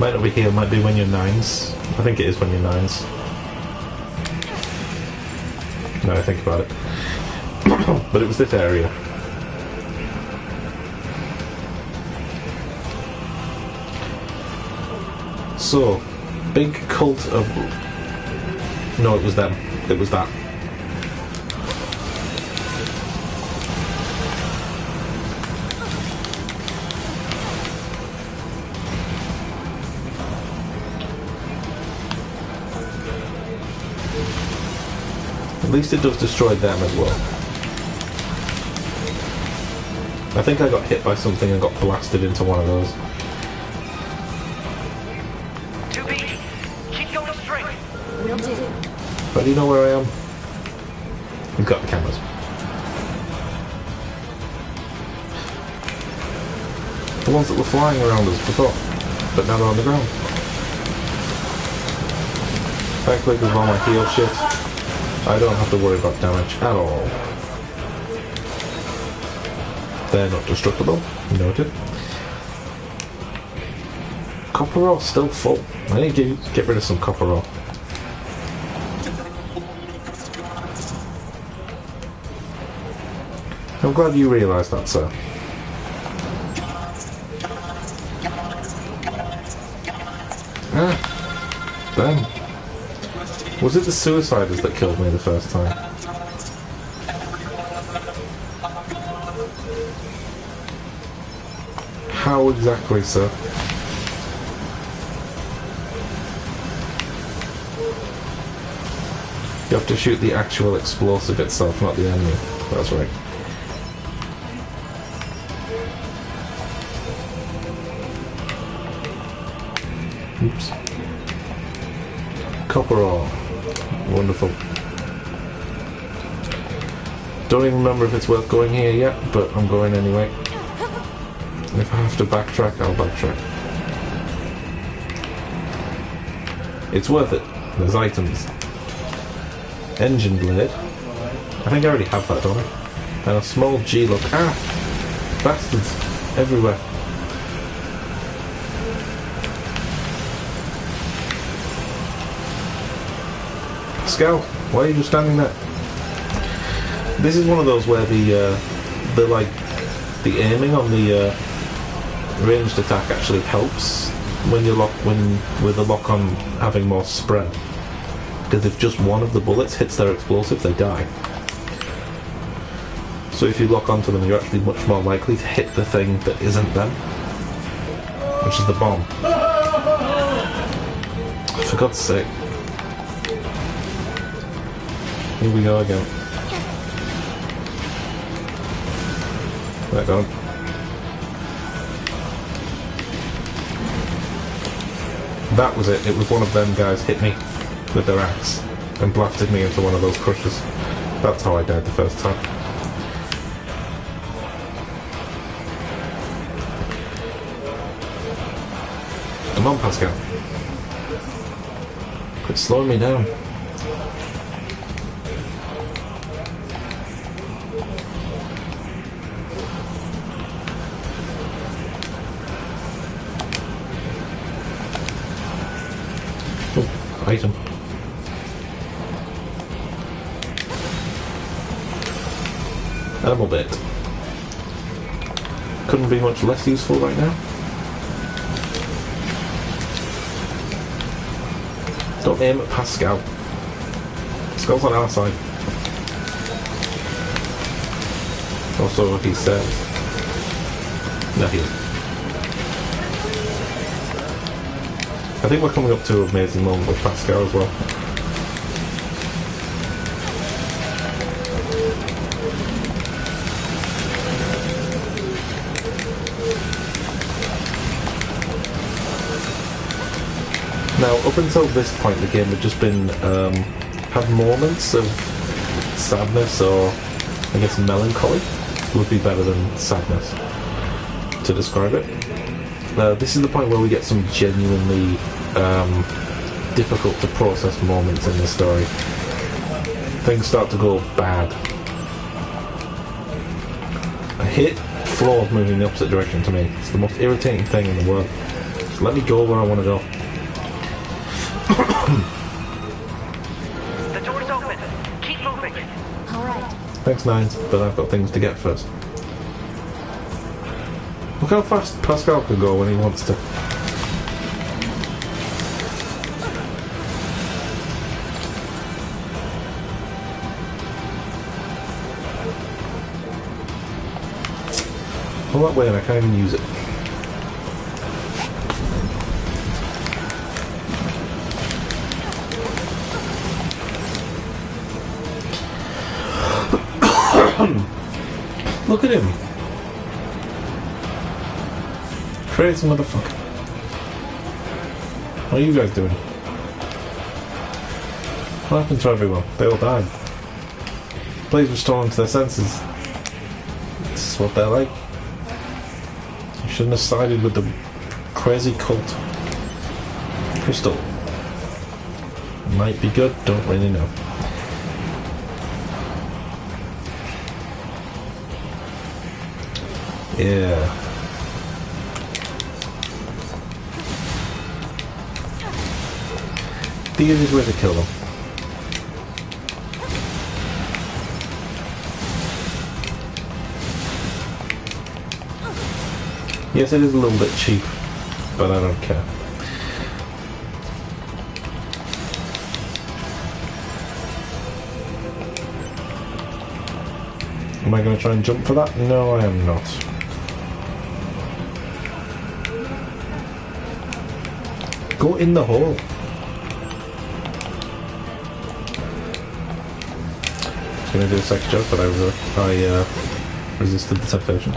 Might not be here, might be when you're 9s. I think it is when you're 9s. Now I think about it. But it was this area. So, big cult of... No, it was them. It was that. At least it does destroy them as well. I think I got hit by something and got blasted into one of those. 2B, keep going straight. Will do. But do you know where I am? We've got the cameras. The ones that were flying around us before, but now they're on the ground. Thankfully, with all my heal shit, I don't have to worry about damage at all. They're not destructible. Noted. Copper ore still full. I need to get rid of some copper ore. I'm glad you realised that, sir. Ah, damn. Was it the suiciders that killed me the first time? How exactly, sir? You have to shoot the actual explosive itself, not the enemy. That's right. Oops. Copper ore. Wonderful. Don't even remember if it's worth going here yet, but I'm going anyway. If I have to backtrack, I'll backtrack. It's worth it. There's items. Engine blade. I think I already have that, don't I? And a small G-look. Ah! Bastards. Everywhere. Pascal, why are you just standing there? This is one of those where the aiming on the ranged attack actually helps when you're with the lock on having more spread. Because if just one of the bullets hits their explosive, they die. So if you lock onto them, you're actually much more likely to hit the thing that isn't them, which is the bomb. For God's sake. Here we go again. There, got him. That was it. It was one of them guys hit me with their axe and blasted me into one of those crushes. That's how I died the first time. Come on, Pascal. Quit slowing me down. Oh, item. Animal bit. Couldn't be much less useful right now. Don't aim at Pascal. Pascal's on our side. Also, he says. No, he isn't. I think we're coming up to an amazing moment with Pascal as well. Now, up until this point, the game had just been had moments of sadness, or I guess melancholy would be better than sadness to describe it. This is the point where we get some genuinely difficult to process moments in the story. Things start to go bad. I hate floors moving the opposite direction to me. It's the most irritating thing in the world. Just let me go where I want to go. The door's open. Keep moving. All right. Thanks, Nines, but I've got things to get first. Look how fast Pascal can go when he wants to. All that way and I can't even use it. Look at him. Crazy motherfucker. What are you guys doing? What happened to everyone? They all died. Please restore them to their senses. This is what they're like. You shouldn't have sided with the crazy cult. Crystal. Might be good, don't really know. Yeah. The easiest way to kill them. Yes, it is a little bit cheap, but I don't care. Am I going to try and jump for that? No, I am not. Go in the hole. I was going to do a sex joke, but I resisted the temptation.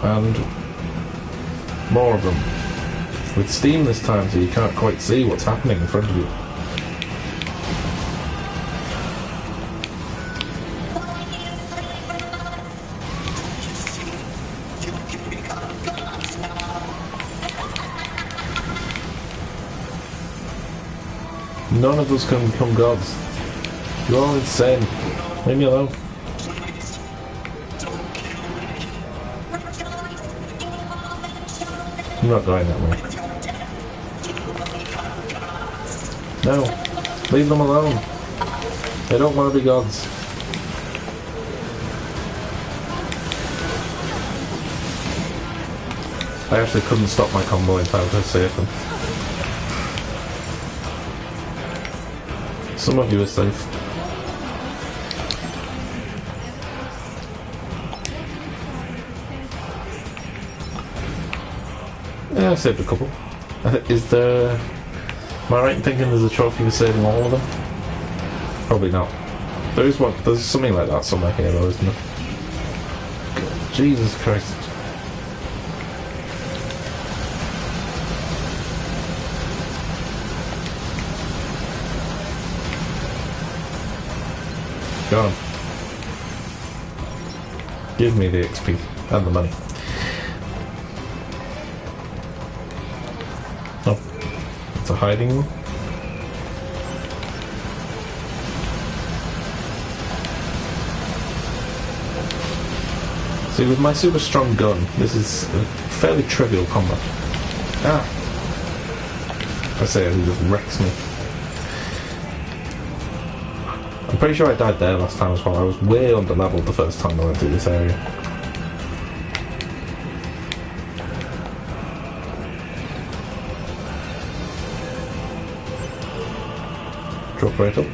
And more of them. With Steam this time, so you can't quite see what's happening in front of you. None of us can become gods. You're all insane. Leave me alone. I'm not going that way. No. Leave them alone. They don't want to be gods. I actually couldn't stop my combo in time to save them. Some of you are safe. Yeah, I saved a couple. Is there... Am I right in thinking there's a trophy for saving all of them? Probably not. There is one. There's something like that somewhere here though, isn't there? God, Jesus Christ. Go on. Give me the XP and the money. Oh, it's a hiding room. See, with my super strong gun, this is a fairly trivial combat. Ah! I say it just wrecks me. I'm pretty sure I died there last time as well. I was way under leveled the first time I went through this area. Drop right up.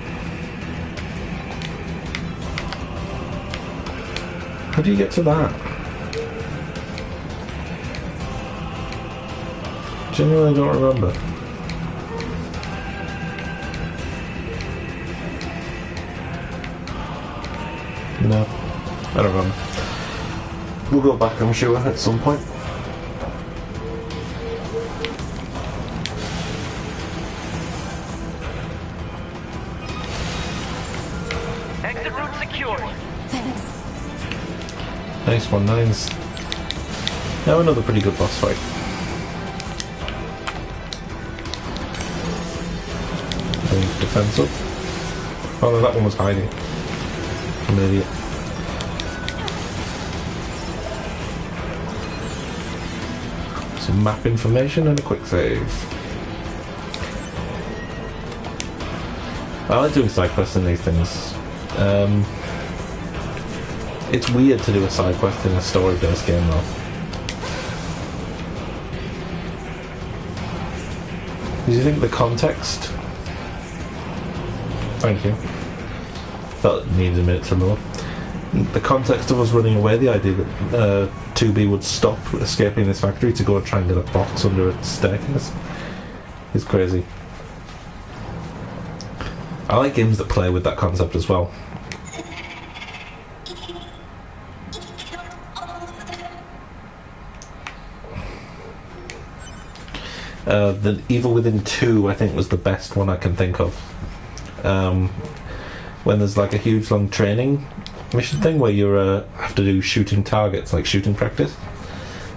How do you get to that? Genuinely don't remember. No, I don't remember. We'll go back, I'm sure, at some point. Exit route secured. Thanks. Nice one, nice. Now another pretty good boss fight. Defense up. Oh no, that one was hiding. I'm an idiot. Some map information and a quick save. I like doing side quests in these things. It's weird to do a side quest in a story-based game though. Do you think the context... Thank you. Felt it needed a minute to load. The context of us running away, the idea that 2B would stop escaping this factory to go and try and get a box under a staircase is crazy. I like games that play with that concept as well. The Evil Within 2 I think was the best one I can think of. When there's like a huge long training mission thing where you have to do shooting targets, like shooting practice,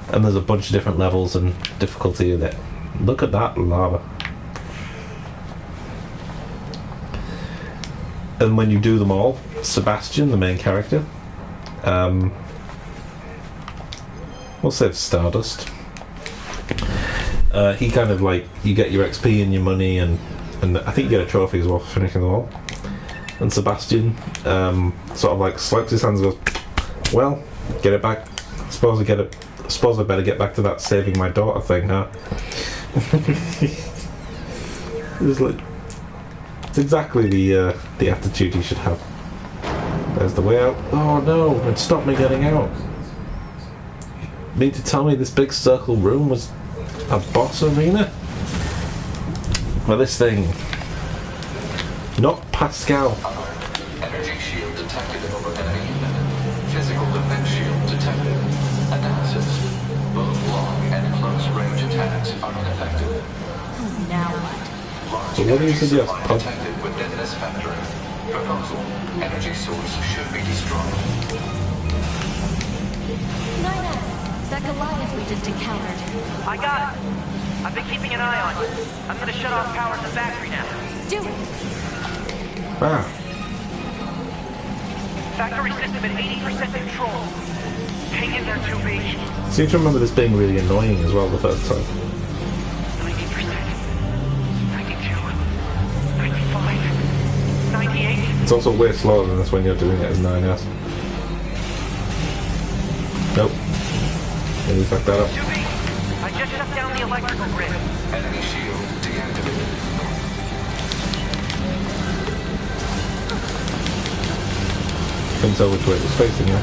and there's a bunch of different levels and difficulty in it. Look at that lava. And when you do them all, Sebastian, the main character, we'll save Stardust. He kind of like, you get your XP and your money, and I think you get a trophy as well for finishing them all. And Sebastian sort of like swipes his hands and goes, well, get it back. I suppose I better get back to that saving my daughter thing, huh? It's like, it's exactly the attitude you should have. There's the way out. Oh no, it stopped me getting out. You mean to tell me this big circle room was a boss arena? Well, this thing. Not Pascal. Energy shield detected over enemy unit. Physical defense shield detected. Analysis. Both long and close range attacks are ineffective. Now what? Large So what do you energy suggest? supply detected within this factory. Proposal. Energy source should be destroyed. Night, that Goliath we just encountered. I got it. I've been keeping an eye on you. I'm gonna shut off power to the factory now. Do it! Ah. Factory system at 80% control. Hang in there, 2B. I seem to remember this being really annoying as well the first time. 90%. 92. 95. 98. It's also way slower than this when you're doing it as 9S. Nope. Can you fuck that up? 2B, I just shut down the electrical grid. Enemy shield deactivated. Couldn't tell which way it was facing you.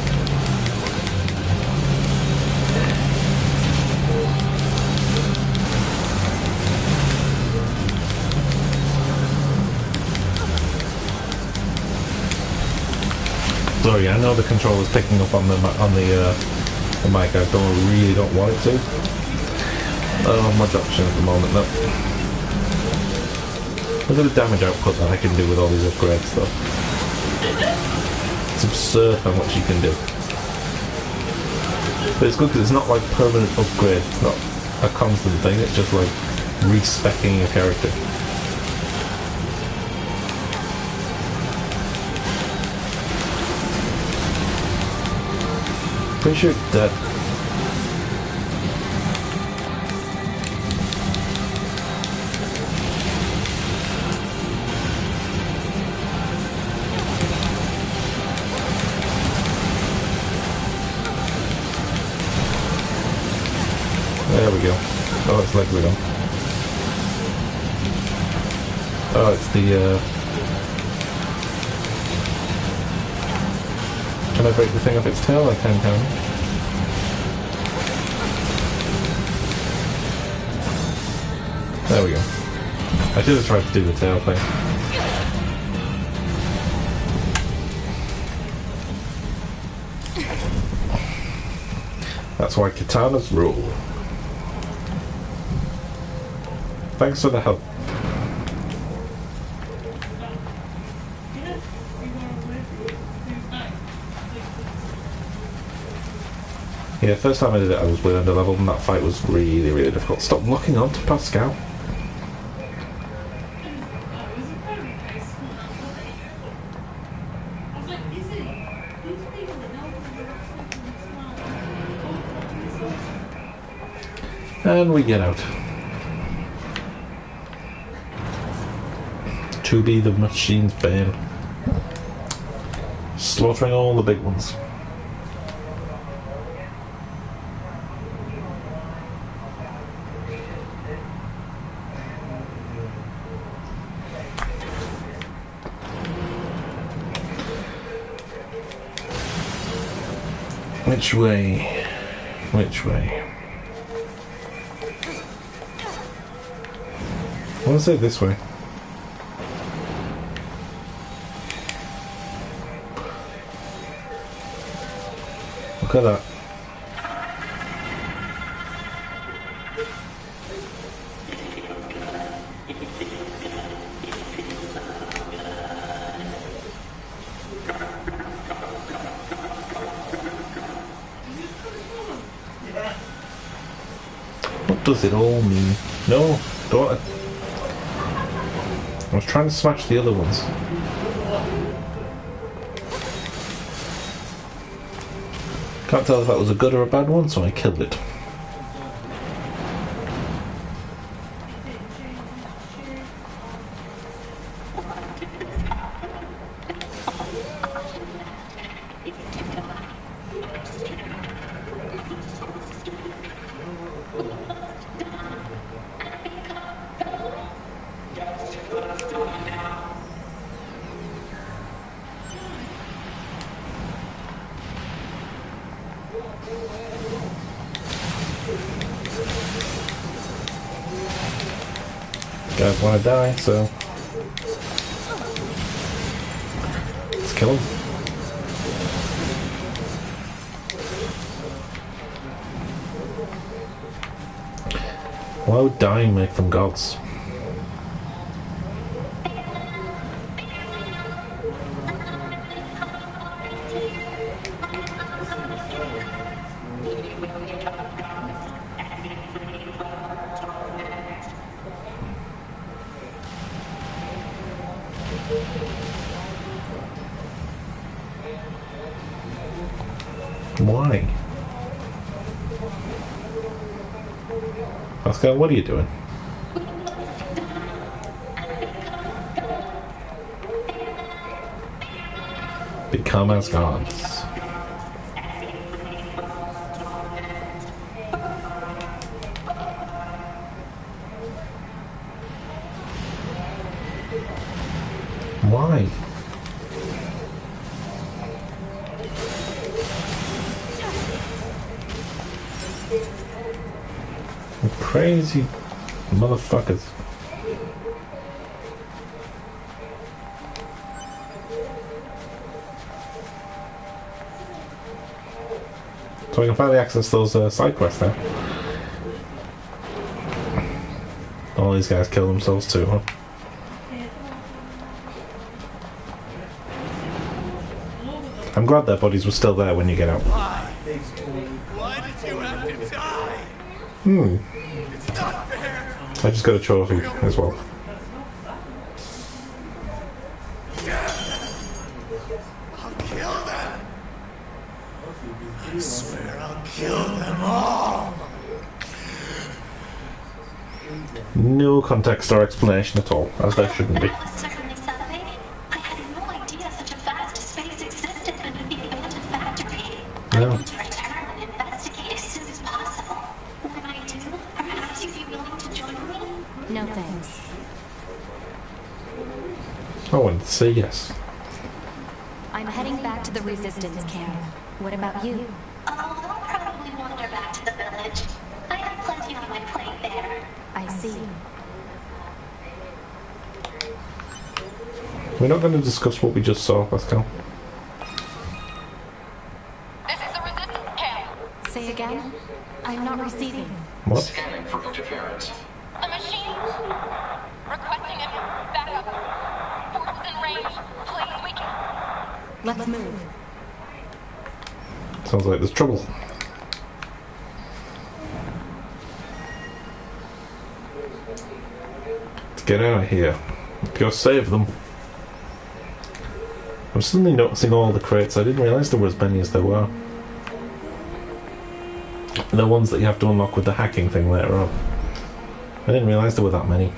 Sorry, I know the controller's picking up on the mic. I really don't want it to. I don't have much option at the moment though. Look at the damage output that I can do with all these upgrades though. It's absurd how much you can do. But it's good because it's not like permanent upgrade. It's not a constant thing. It's just like respecking your character. Pretty sure it's dead. There we go. Oh, it's like we're done. Oh, it's the Can I break the thing off its tail? I can. There we go. I should have tried to do the tail thing. That's why katanas rule. Thanks for the help. Yeah, first time I did it I was way under level and that fight was really, really difficult. Stop looking on to Pascal. And we get out. To be the machine's bane. Slaughtering all the big ones. Which way? Which way? I want to say this way. Look at that. What does it all mean? No, don't. I was trying to smash the other ones. Can't tell if that was a good or a bad one, so I killed it. Guys want to die, so let's kill him. Why would dying make them gods? Why? Pascal, what are you doing? Become as gods. Why? Crazy motherfuckers. So I can finally access those side quests now. All these guys kill themselves too, huh? I'm glad their bodies were still there when you get out. Why did you have to die? It's not fair. I just got a trophy as well. I'll kill them. I swear I'll kill them all. No context or explanation at all, as there shouldn't be. That was certainly something. I had no idea such a vast space existed under the abandoned factory. I No. need to return and investigate as soon as possible. When I do, perhaps you'd be willing to join me? No thanks. I wanted to say yes. I'm heading back to the resistance camp. What about you? Oh, I'll probably wander back to the village. I have plenty on my plate there. I see. We're not going to discuss what we just saw, Pascal. This is the resistance camp. Say again? I'm not receiving. What? Scanning for interference. The machine. Requesting a backup. Forces in range. Please, we can. Let's move. Sounds like there's trouble. Let's get out of here. Go save them. I'm suddenly noticing all the crates. I didn't realise there were as many as there were. The ones that you have to unlock with the hacking thing later on. I didn't realise there were that many.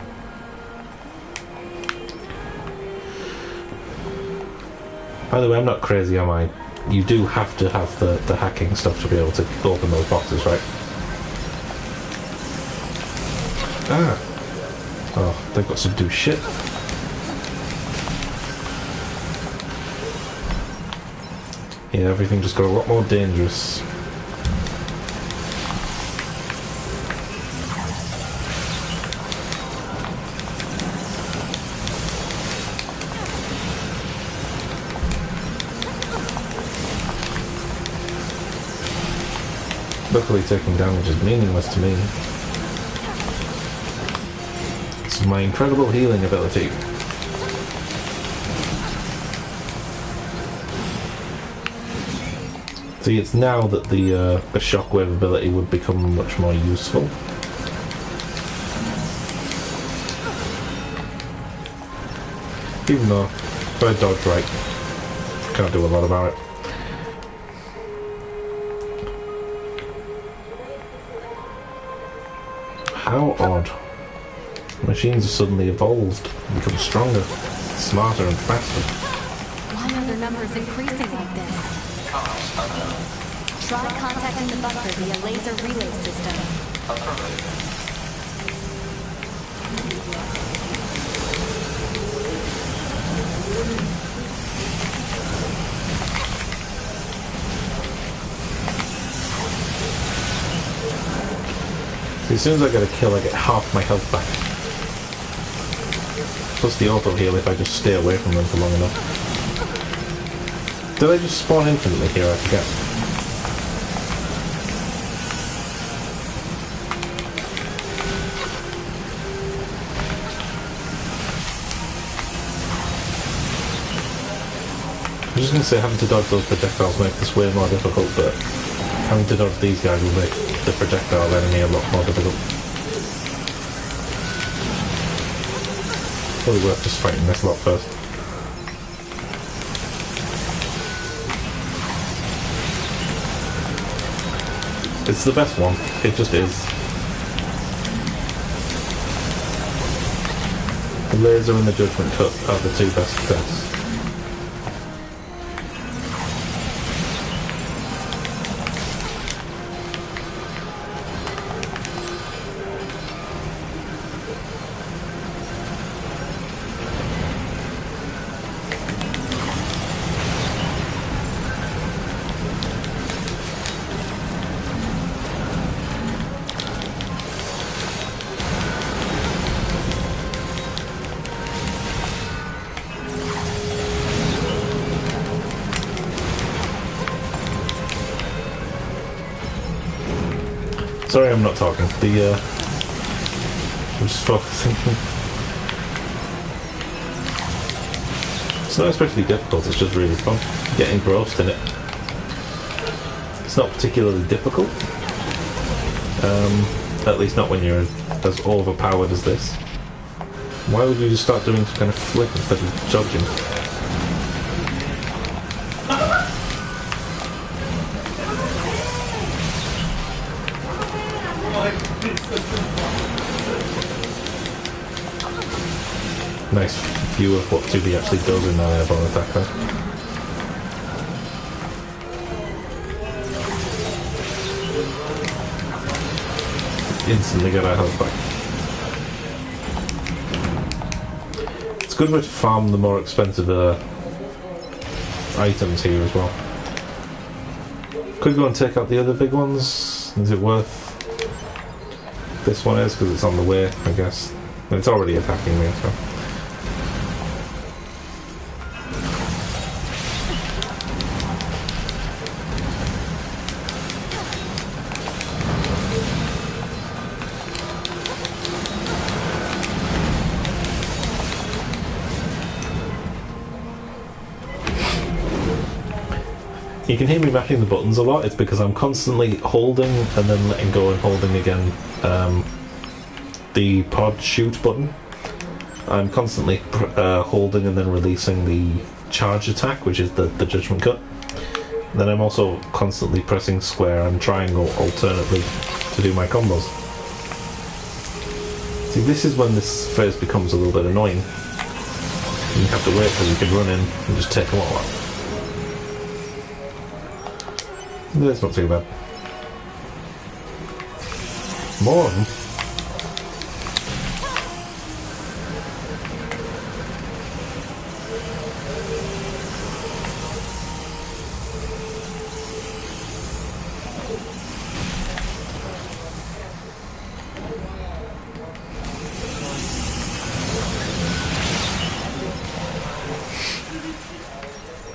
By the way, I'm not crazy, am I? You do have to have the hacking stuff to be able to open those boxes, right? Ah. Oh, they've got some do shit. Yeah, everything just got a lot more dangerous. Luckily, taking damage is meaningless to me. This is my incredible healing ability. See, it's now that the shockwave ability would become much more useful. Even though, if I dodge right, can't do a lot about it. How odd. Machines have suddenly evolved, become stronger, smarter and faster. Why are their numbers increasing like this? Try contacting the bunker via laser relay system. See, as soon as I get a kill, I get half my health back. Plus the auto heal if I just stay away from them for long enough. Did I just spawn infinitely here? I forget. I'm just going to say having to dodge those projectiles make this way more difficult, but having to dodge these guys will make the projectile enemy a lot more difficult. Probably worth just fighting this lot first. It's the best one. It just is. The laser and the judgment cut are the two best tests. Sorry I'm not talking. I'm just focusing. It's not especially difficult, it's just really fun. Get engrossed in it. It's not particularly difficult. At least not when you're as overpowered as this. Why would you just start doing some kind of flip instead of dodging? Nice view of what 2B actually does in that airball attack there. Instantly get our health back. It's a good way to farm the more expensive items here as well. Could go and take out the other big ones. Is it worth? This one is, because it's on the way, I guess. And it's already attacking me, so. You can hear me mashing the buttons a lot. It's because I'm constantly holding and then letting go and holding again the pod shoot button. I'm constantly holding and then releasing the charge attack, which is the judgment cut. And then I'm also constantly pressing square and triangle alternately to do my combos. See, this is when this phase becomes a little bit annoying. You have to wait till you can run in and just take them all out. That's not too bad. More of them.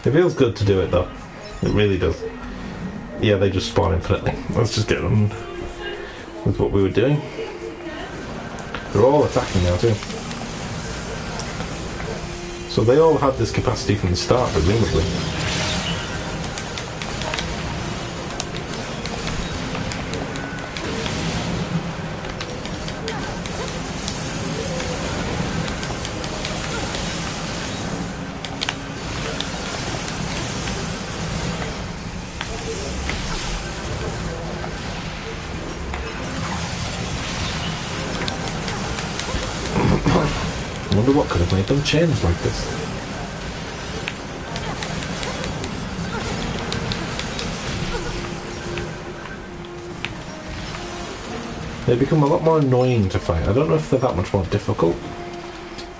It feels good to do it though. It really does. Yeah, they just spawn infinitely. Let's just get on with what we were doing. They're all attacking now too. So they all had this capacity from the start, presumably. I wonder what could have made them change like this. They become a lot more annoying to fight. I don't know if they're that much more difficult.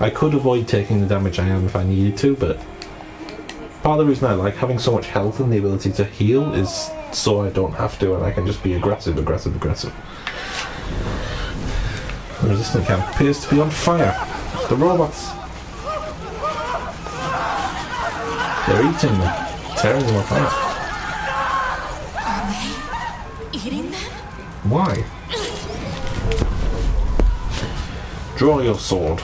I could avoid taking the damage I am if I needed to, but part of the reason I like having so much health and the ability to heal is so I don't have to and I can just be aggressive. The resistant camp appears to be on fire. The robots. They're eating them, tearing them apart. Are they eating them? Why? Draw your sword.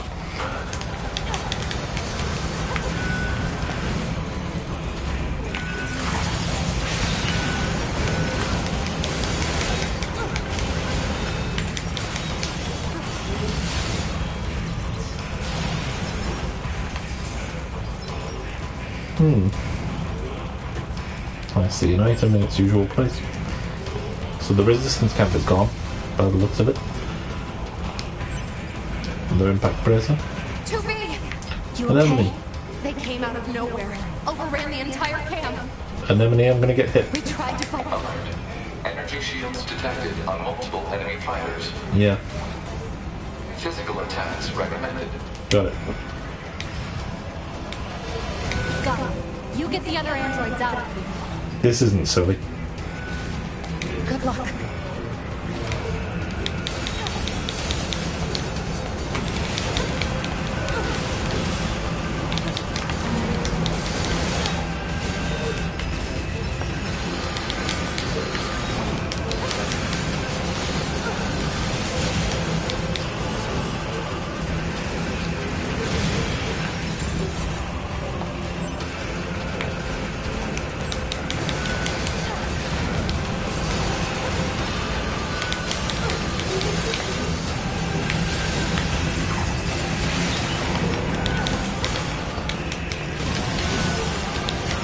I see an item in its usual place. So the resistance camp is gone, by the looks of it. And their impact bracer. Too big! You An okay? enemy. They came out of nowhere, overran the entire camp. Anemone, I'm gonna get hit. We tried to fight. Alert. Energy shields detected on multiple enemy fighters. Yeah. Physical attacks recommended. Got it. Go. You get the other androids out of here. This isn't silly. Good luck.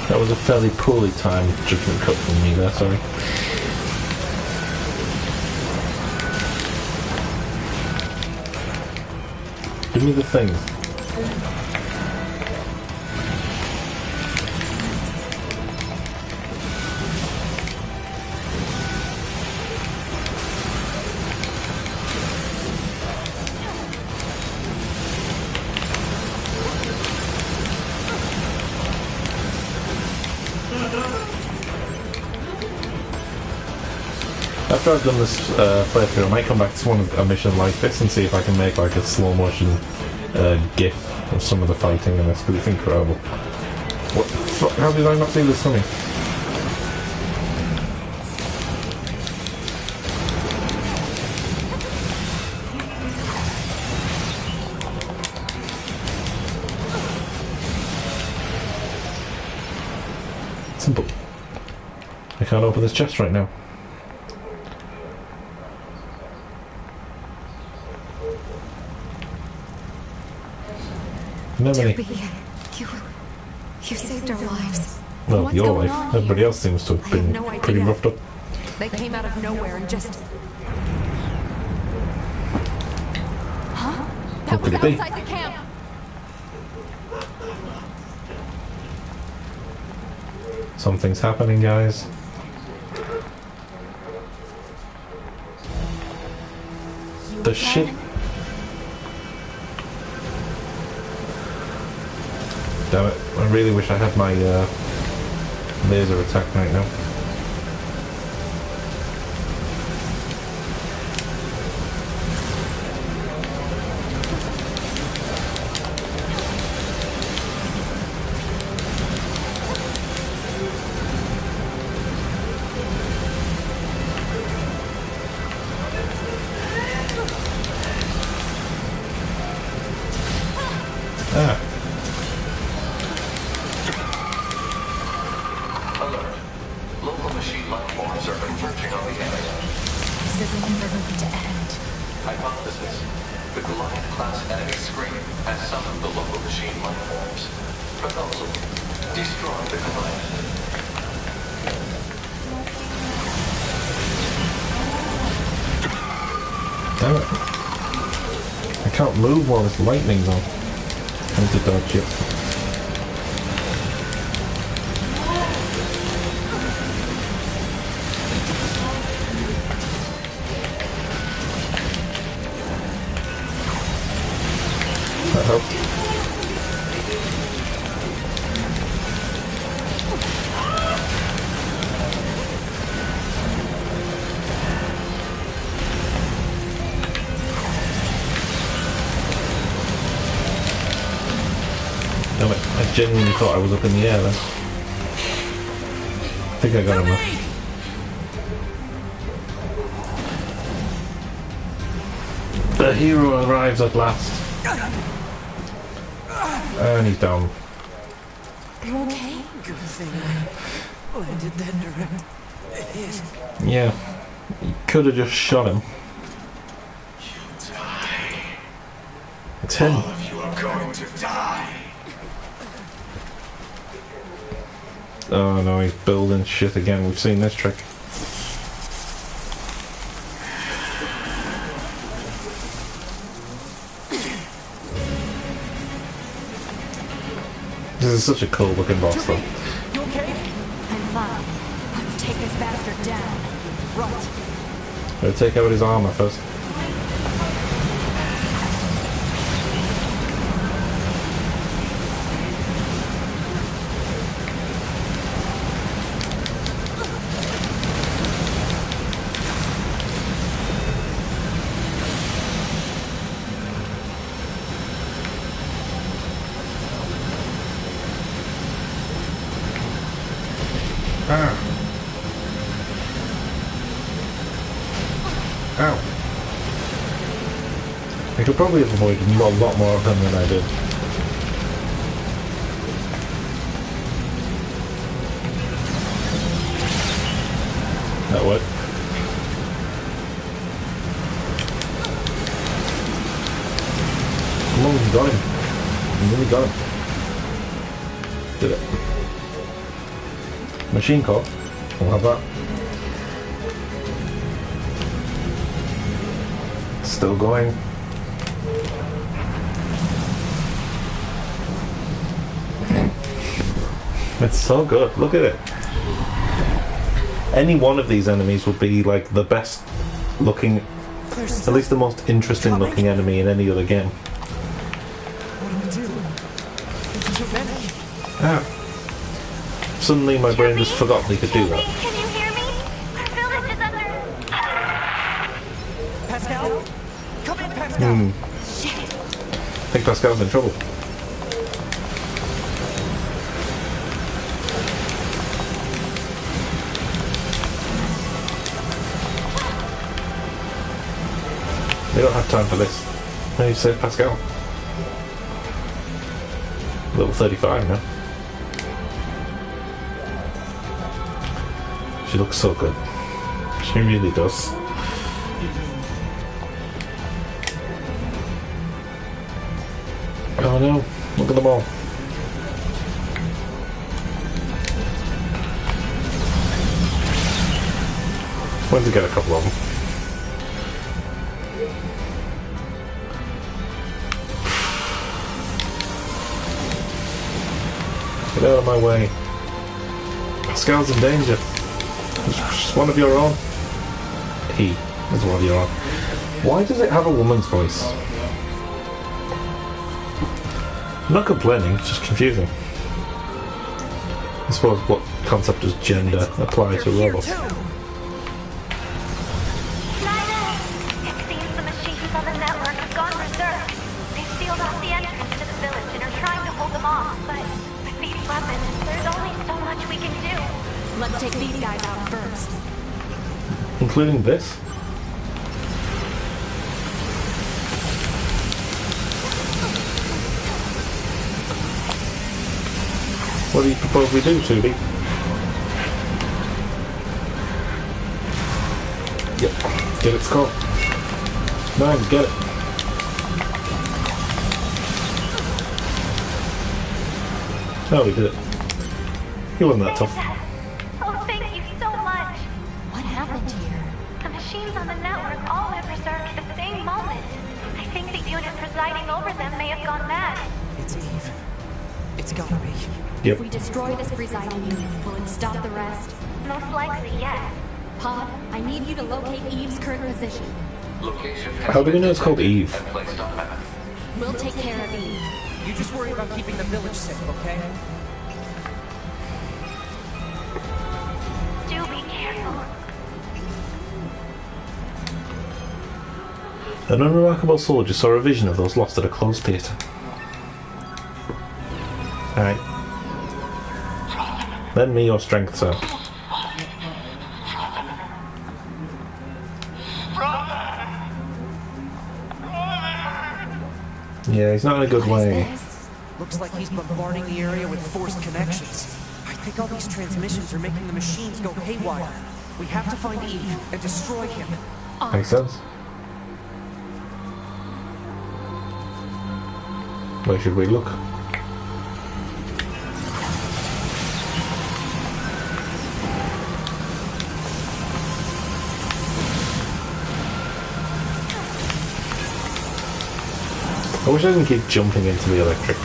That was a fairly poorly timed judgment cut from me there, sorry. Give me the thing. After I've done this playthrough, I might come back to a mission like this and see if I can make like a slow motion GIF of some of the fighting in this, because it's incredible. What the fuck? How did I not see this coming? Simple. I can't open this chest right now. Nobody. You saved our lives. Well, What's your going life. on here? Everybody else seems to have been no pretty idea. roughed up. They came out of nowhere and just... Huh? That What was could it be? outside the camp. Something's happening, guys. The shit. Damn it. I really wish I had my laser attack right now. Ah. Alert. Local machine life forms are converging on the area. This is never going to end. Hypothesis. The Goliath-class enemy screen has summoned the local machine life forms. Proposal. Destroy the Goliath. Damn it. I can't move while this lightning's on. I need to dodge it. That helped. Damn it, I genuinely thought I was up in the air then. I think I got him now. The hero arrives at last. And he's down. You okay? Good thing I landed that direct. Yes. Yeah. You could have just shot him. You'll die. It's him. All of you are going to die. Oh no, he's building shit again. We've seen this trick. is such a cool looking boss though. You okay? I'm fine. Let's take this bastard down. Right. Gotta take out his armor first. Ow. I could probably have avoided a lot more of them than I did. That worked. Come on, we got him. We really got him. Did it. Machine core. We'll have that. Still going. It's so good. Look at it. Any one of these enemies would be like the best looking, at least the most interesting looking enemy in any other game. What do we do? There's too many. Ah. Suddenly my brain just forgot they could do that. Can you hear me? Our village is under... Pascal? Come in, Pascal! Shit. I think Pascal's in trouble. We don't have time for this. How do you say Pascal? Level 35 now. She looks so good. She really does. Oh no, look at them all. Went to get a couple of them. Get out of my way. Pascal's in danger. She's one of your own. He is one of your own. Why does it have a woman's voice? I'm not complaining, it's just confusing. I suppose what concept does gender apply to robots? It seems the machines on the network have gone berserk. They've sealed off the entrance to the village and are trying to hold them off, but with these weapons, there's only so much we can do. Let's take these guys out first. Including this? What do you propose we do, 2D? Yep, get its call. 9, get it. Oh, we did it. He wasn't that tough. Oh, thank you so much. What happened here? The machines on the network all went berserk at the same moment. I think the unit presiding over them may have gone mad. It's Eve. It's gotta be. Yep. If we destroy this presiding unit, will it stop the rest? Most likely, yes. Pod, I need you to locate Eve's current position. Location How do we know it's called Eve? and placed on map. We'll take care of Eve. You just worry about keeping the village safe, okay? Do be careful. An unremarkable soldier saw a vision of those lost at a closed theatre. Alright. Lend me your strength, sir. Yeah, he's not in a good way. Looks like he's bombarding the area with forced connections. I think all these transmissions are making the machines go haywire. We have to find Eve and destroy him. Makes sense. Where should we look? I wish I didn't keep jumping into the electric.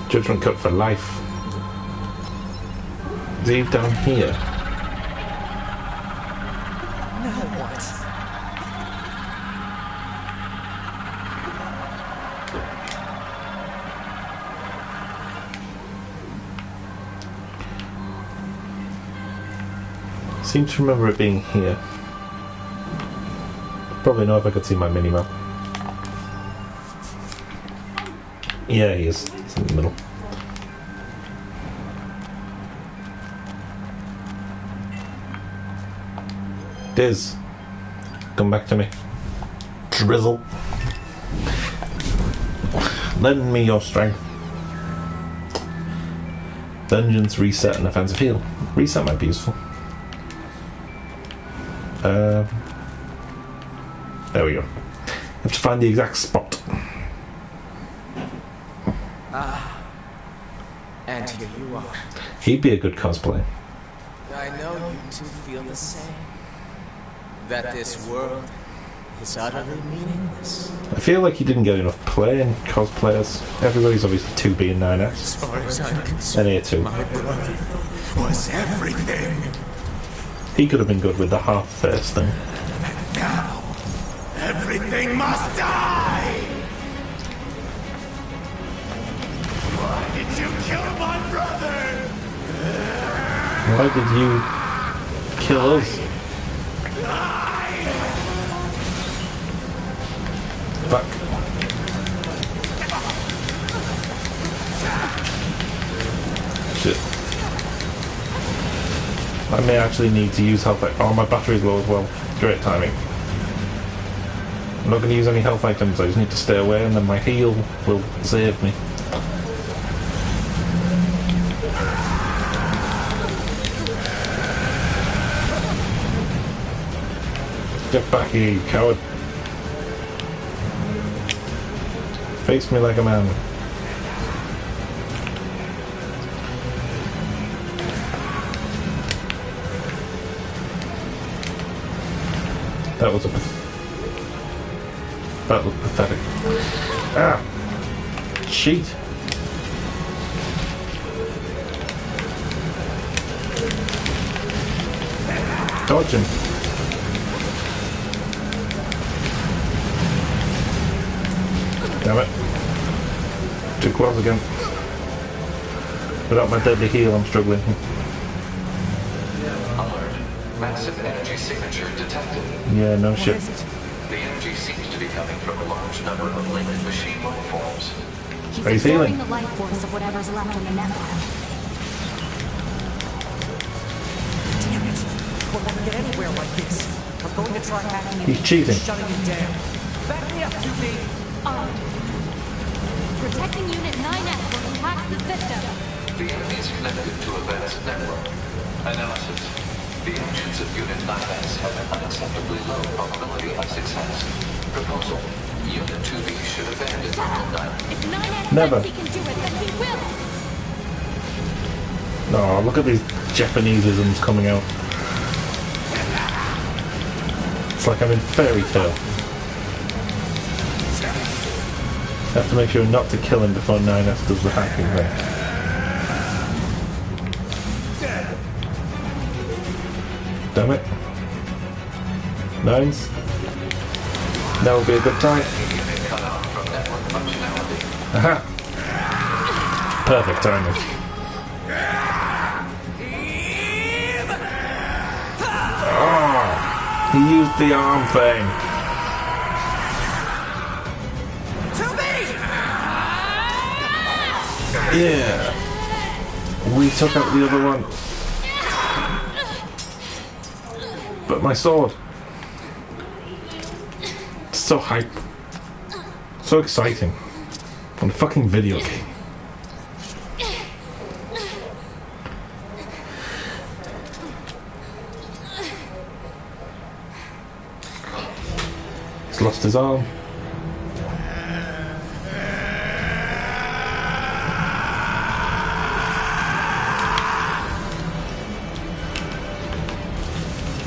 Judgment cut for life. Is he down here? Now what? Seem to remember it being here. Probably not if I could see my minimap. Yeah, he is. It's in the middle. Diz, come back to me. Drizzle. Lend me your strength. Vengeance, reset, and offensive heal. Reset might be useful. There we go. Have to find the exact spot. And here you are. He'd be a good cosplay. I know you two feel the same. That this world is utterly meaningless. I feel like he didn't get enough play in cosplayers. Everybody's obviously 2B and 9S. As far as I'm concerned, and A2. my brother was everything. He could have been good with the half-face thing. And now, everything must die! Why did you kill my brother? Why did you kill us? Fuck. Shit. I may actually need to use health. Oh, my battery's low as well. Great timing. I'm not going to use any health items. I just need to stay away, and then my heal will save me. Get back here, you coward. Face me like a man. That was pathetic. Ah! Cheat! Dodge him. Damn it. Too close again. Without my deadly heal, I'm struggling. Alert. Massive energy signature detected. Yeah, no shit. The energy seems to be coming from a large number of linked machine life forms. Are you feeling? The life force of whatever's left in the network. Damn it! We'll never get anywhere like this. I'm going to try hacking it. He's cheating. Shutting him down. Back me up, 2B. Protecting Unit 9S when he hacks the system. The enemy is connected to a vast network. Analysis. The actions of Unit 9S have an unacceptably low probability of success. Proposal. Unit 2B should abandon Unit 9. If 9S Never. says he can do it, then he will. No, look at these Japaneseisms coming out. It's like I'm in Fairy Tale. I have to make sure not to kill him before 9S does the hacking thing. Damn it. Nines. Now would be a good time. Aha! Perfect timing. Oh, he used the arm thing. Yeah. We took out the other one. But my sword. It's so hype. So exciting. On a fucking video game. He's lost his arm.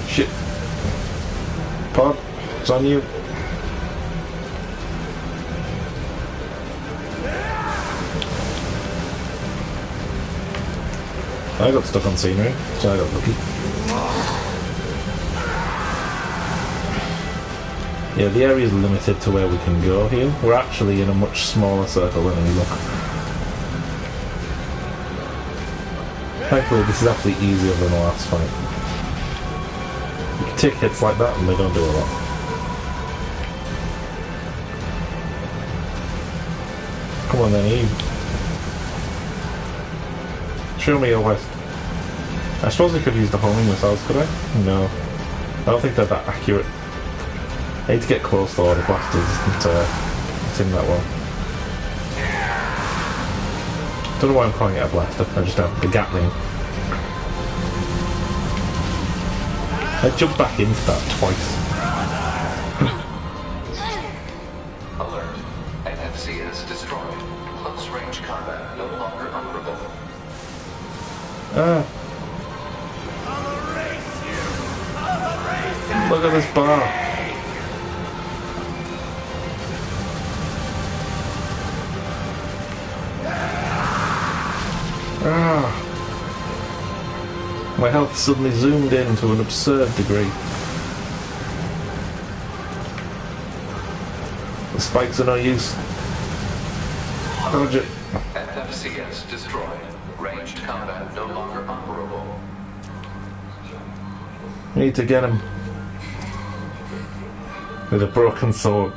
Shit. Pod, it's on you. I got stuck on scenery, so I got lucky. Yeah, the area is limited to where we can go here. We're actually in a much smaller circle than we look. Thankfully, this is actually easier than the last fight. You can take hits like that and they don't do a lot. Come on then, Eve. Show me your west. I suppose I could use the homing missiles, could I? No. I don't think they're that accurate. I need to get close to all the blasters and seem that well. Don't know why I'm calling it a blaster, I just have the Gatling. I jumped back into that twice. Alert. NFCS destroyed. Close range combat no longer operable. Look at this bar. My health suddenly zoomed in to an absurd degree. The spikes are no use. Dodge it. FFCS destroyed. Ranged combat no longer operable. We need to get him. With a broken sword.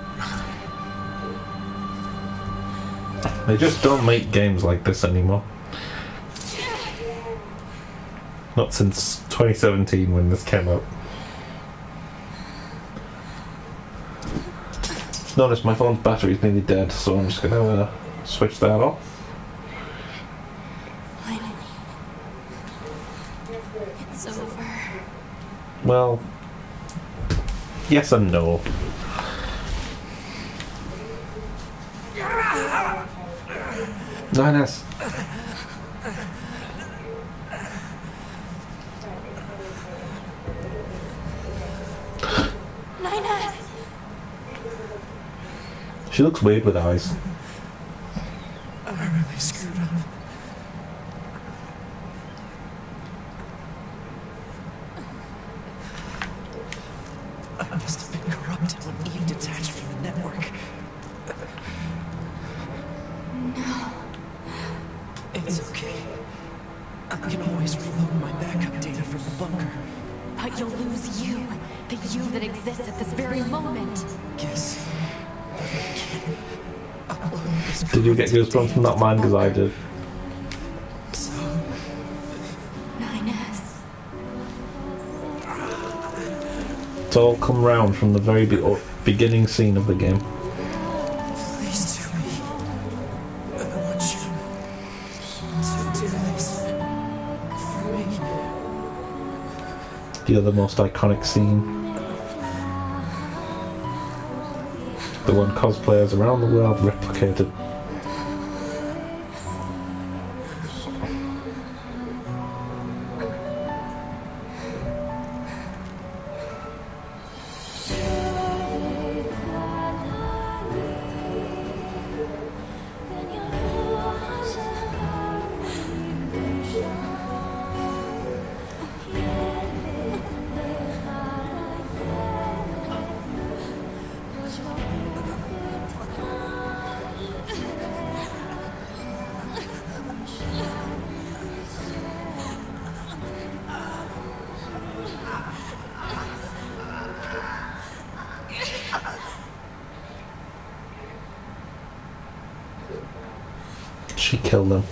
They just don't make games like this anymore. Not since 2017 when this came out. Notice my phone's battery's nearly dead, so I'm just gonna switch that off. Finally. It's over. Well, yes and no. Linus. She looks weird with eyes. I really screwed up. I must have been corrupted when Eve detached from the network. No. It's okay. I can always reload my backup data from the bunker. But you'll lose you. The you that exists at this very moment. Guess. Did you get goosebumps from that mine? Because I did. It's all come round from the very beginning scene of the game. Please do me. I want you to do this for me. The other most iconic scene. The one cosplayers around the world replicated. She killed them.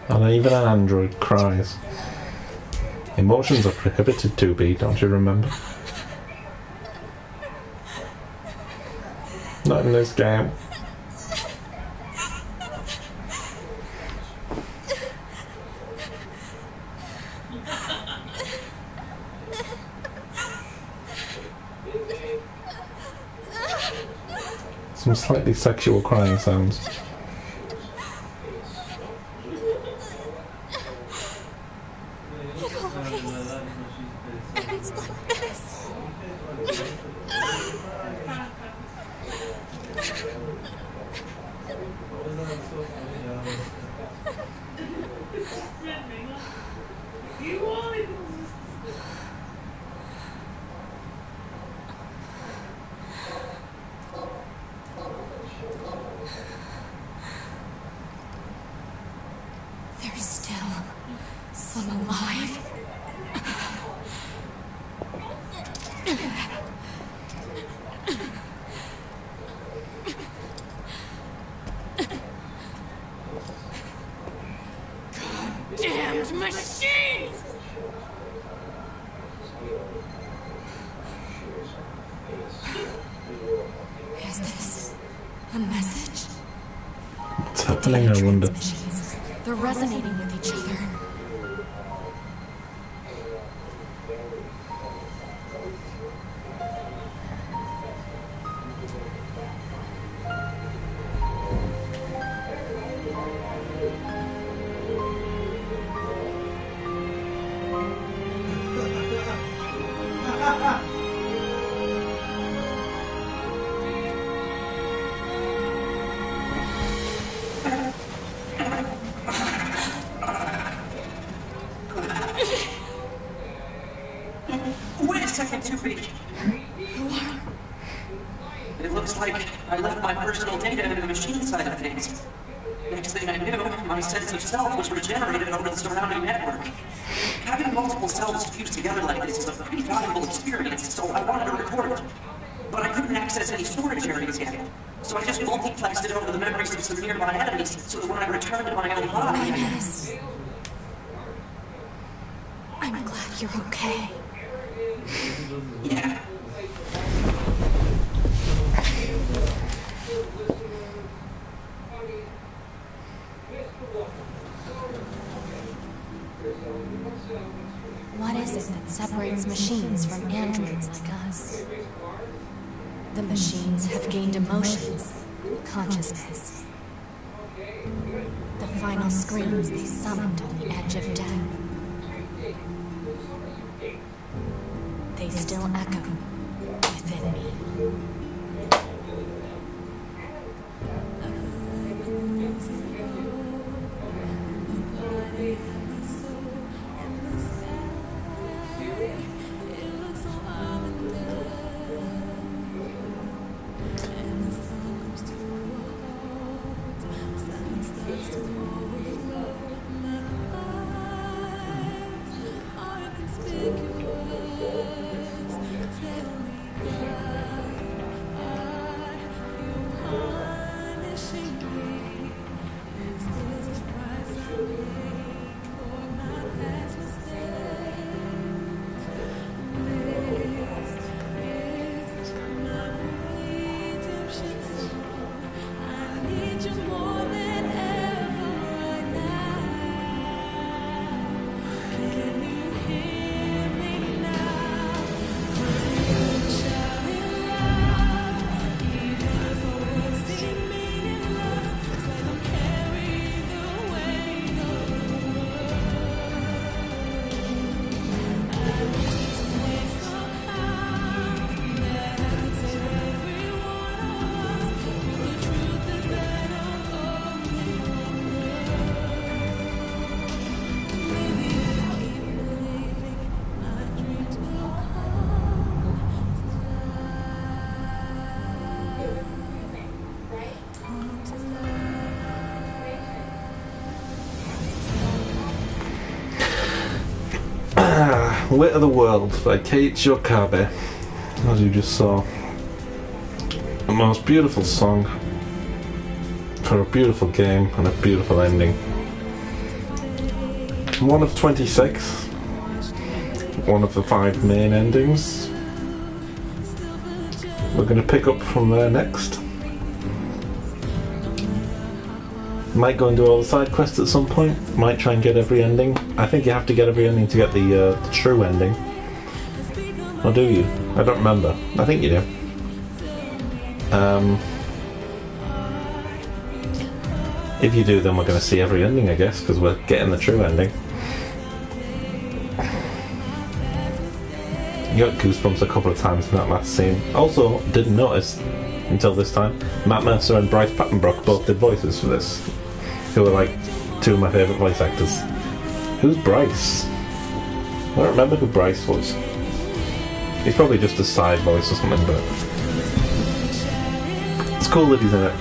And even an android cries. Emotions are prohibited to be, don't you remember? Not in this game. Some slightly sexual crying sounds. It always ends like this. Damned machines! Is this a message? What's happening, I wonder? They're resonating with each other. Wait a second, 2B. It looks like I left my personal data in the machine side of things. Next thing I knew, my sense of self was regenerated over the surrounding network. Having multiple selves fused together like this is a pretty valuable experience, so I wanted to record it. But I couldn't access any storage areas yet. So I just multiplexed it over the memories of some nearby enemies, so that when I returned to my own body... I'm glad you're okay. Yeah. What is it that separates machines from androids like us? The machines have gained emotions, consciousness. The final screams they summoned on the edge of death. They still echo within me. Wit of the World by Keiichi Okabe, as you just saw. The most beautiful song for a beautiful game and a beautiful ending. One of 26, one of the 5 main endings. We're going to pick up from there next. Might go and do all the side quests at some point. Might try and get every ending. I think you have to get every ending to get the true ending. Or do you? I don't remember. I think you do. If you do, then we're going to see every ending, I guess, because we're getting the true ending. You got goosebumps a couple of times in that last scene. Also, didn't notice until this time, Matt Mercer and Bryce Pattenbrock both did voices for this, who are like 2 of my favourite voice actors. Who's Bryce? I don't remember who Bryce was. He's probably just a side voice or something, but it's cool that he's in it.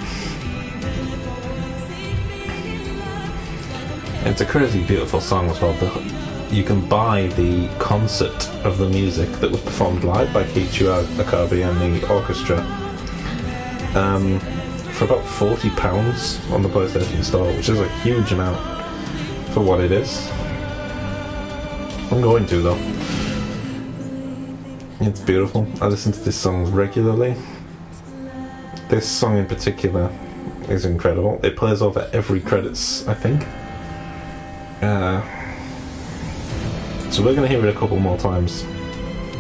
It's a crazy beautiful song as well. you can buy the concert of the music that was performed live by Kiichiro Akabe and the orchestra for about £40 on the PlayStation Store, which is a huge amount for what it is. I'm going to, though. It's beautiful. I listen to this song regularly. This song in particular is incredible. It plays over every credits, I think. So we're going to hear it a couple more times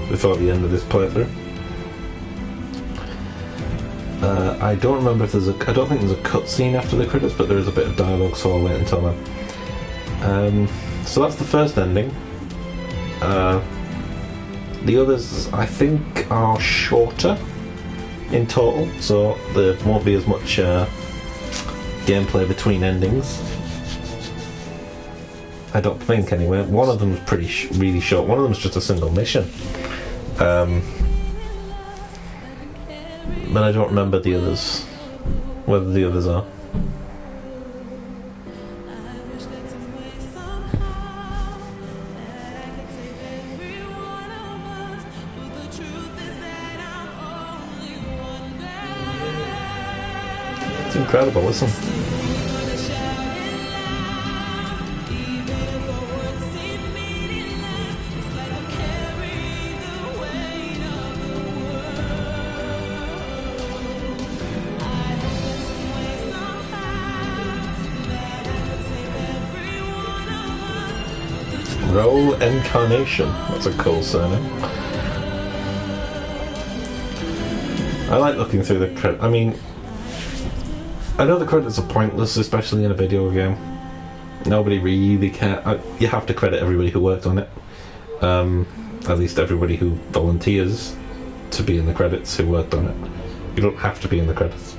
before the end of this playthrough. I don't remember if there's a... I don't think there's a cutscene after the credits, but there is a bit of dialogue, so I'll wait until then. So that's the first ending. The others, I think, are shorter in total, so there won't be as much gameplay between endings. I don't think, anyway. One of them is really short. One of them is just a single mission. But I don't remember the others, whether the others are. It's incredible, listen. Roll Incarnation. That's a cool surname. I like looking through the credits. I mean, I know the credits are pointless, especially in a video game. Nobody really cares. You have to credit everybody who worked on it. At least everybody who volunteers to be in the credits who worked on it. You don't have to be in the credits.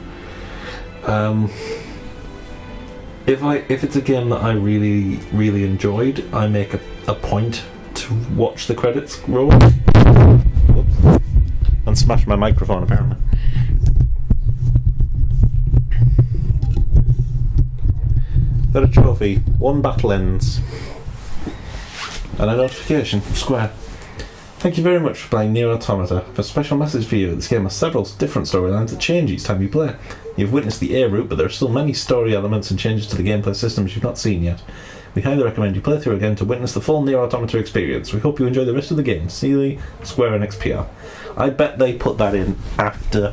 If it's a game that I really, really enjoyed, I make a point to watch the credits roll. Oops. And smash my microphone, apparently. Got a trophy. 1 battle ends. And a notification from Square. Thank you very much for playing Nier Automata. For a special message for you, this game has several different storylines that change each time you play. You've witnessed the A route, but there are still many story elements and changes to the gameplay systems you've not seen yet. We highly recommend you play through again to witness the full Nier Automata experience. We hope you enjoy the rest of the game. Sealy, Square Enix PR. I bet they put that in after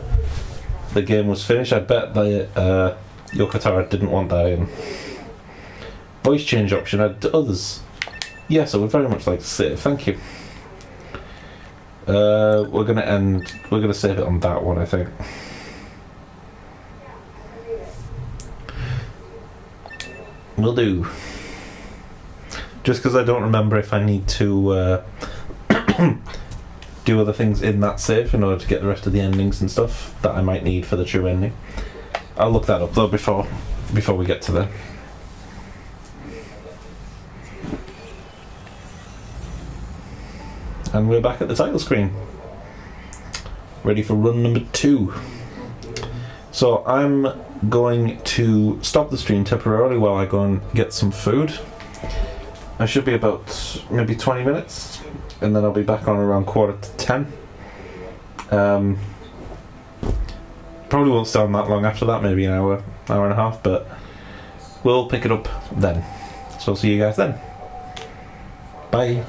the game was finished. I bet they, Yoko Taro didn't want that in. Voice change option added to others. Yes, I would very much like to save. Thank you. We're gonna save it on that one, I think. Will do. Just because I don't remember if I need to do other things in that save in order to get the rest of the endings and stuff that I might need for the true ending. I'll look that up though before we get to there. And we're back at the title screen. Ready for run number 2. So I'm going to stop the stream temporarily while I go and get some food. I should be about maybe 20 minutes, and then I'll be back on around 9:45. Probably won't stay on that long after that, maybe an hour and a half, but we'll pick it up then. So I'll see you guys then. Bye.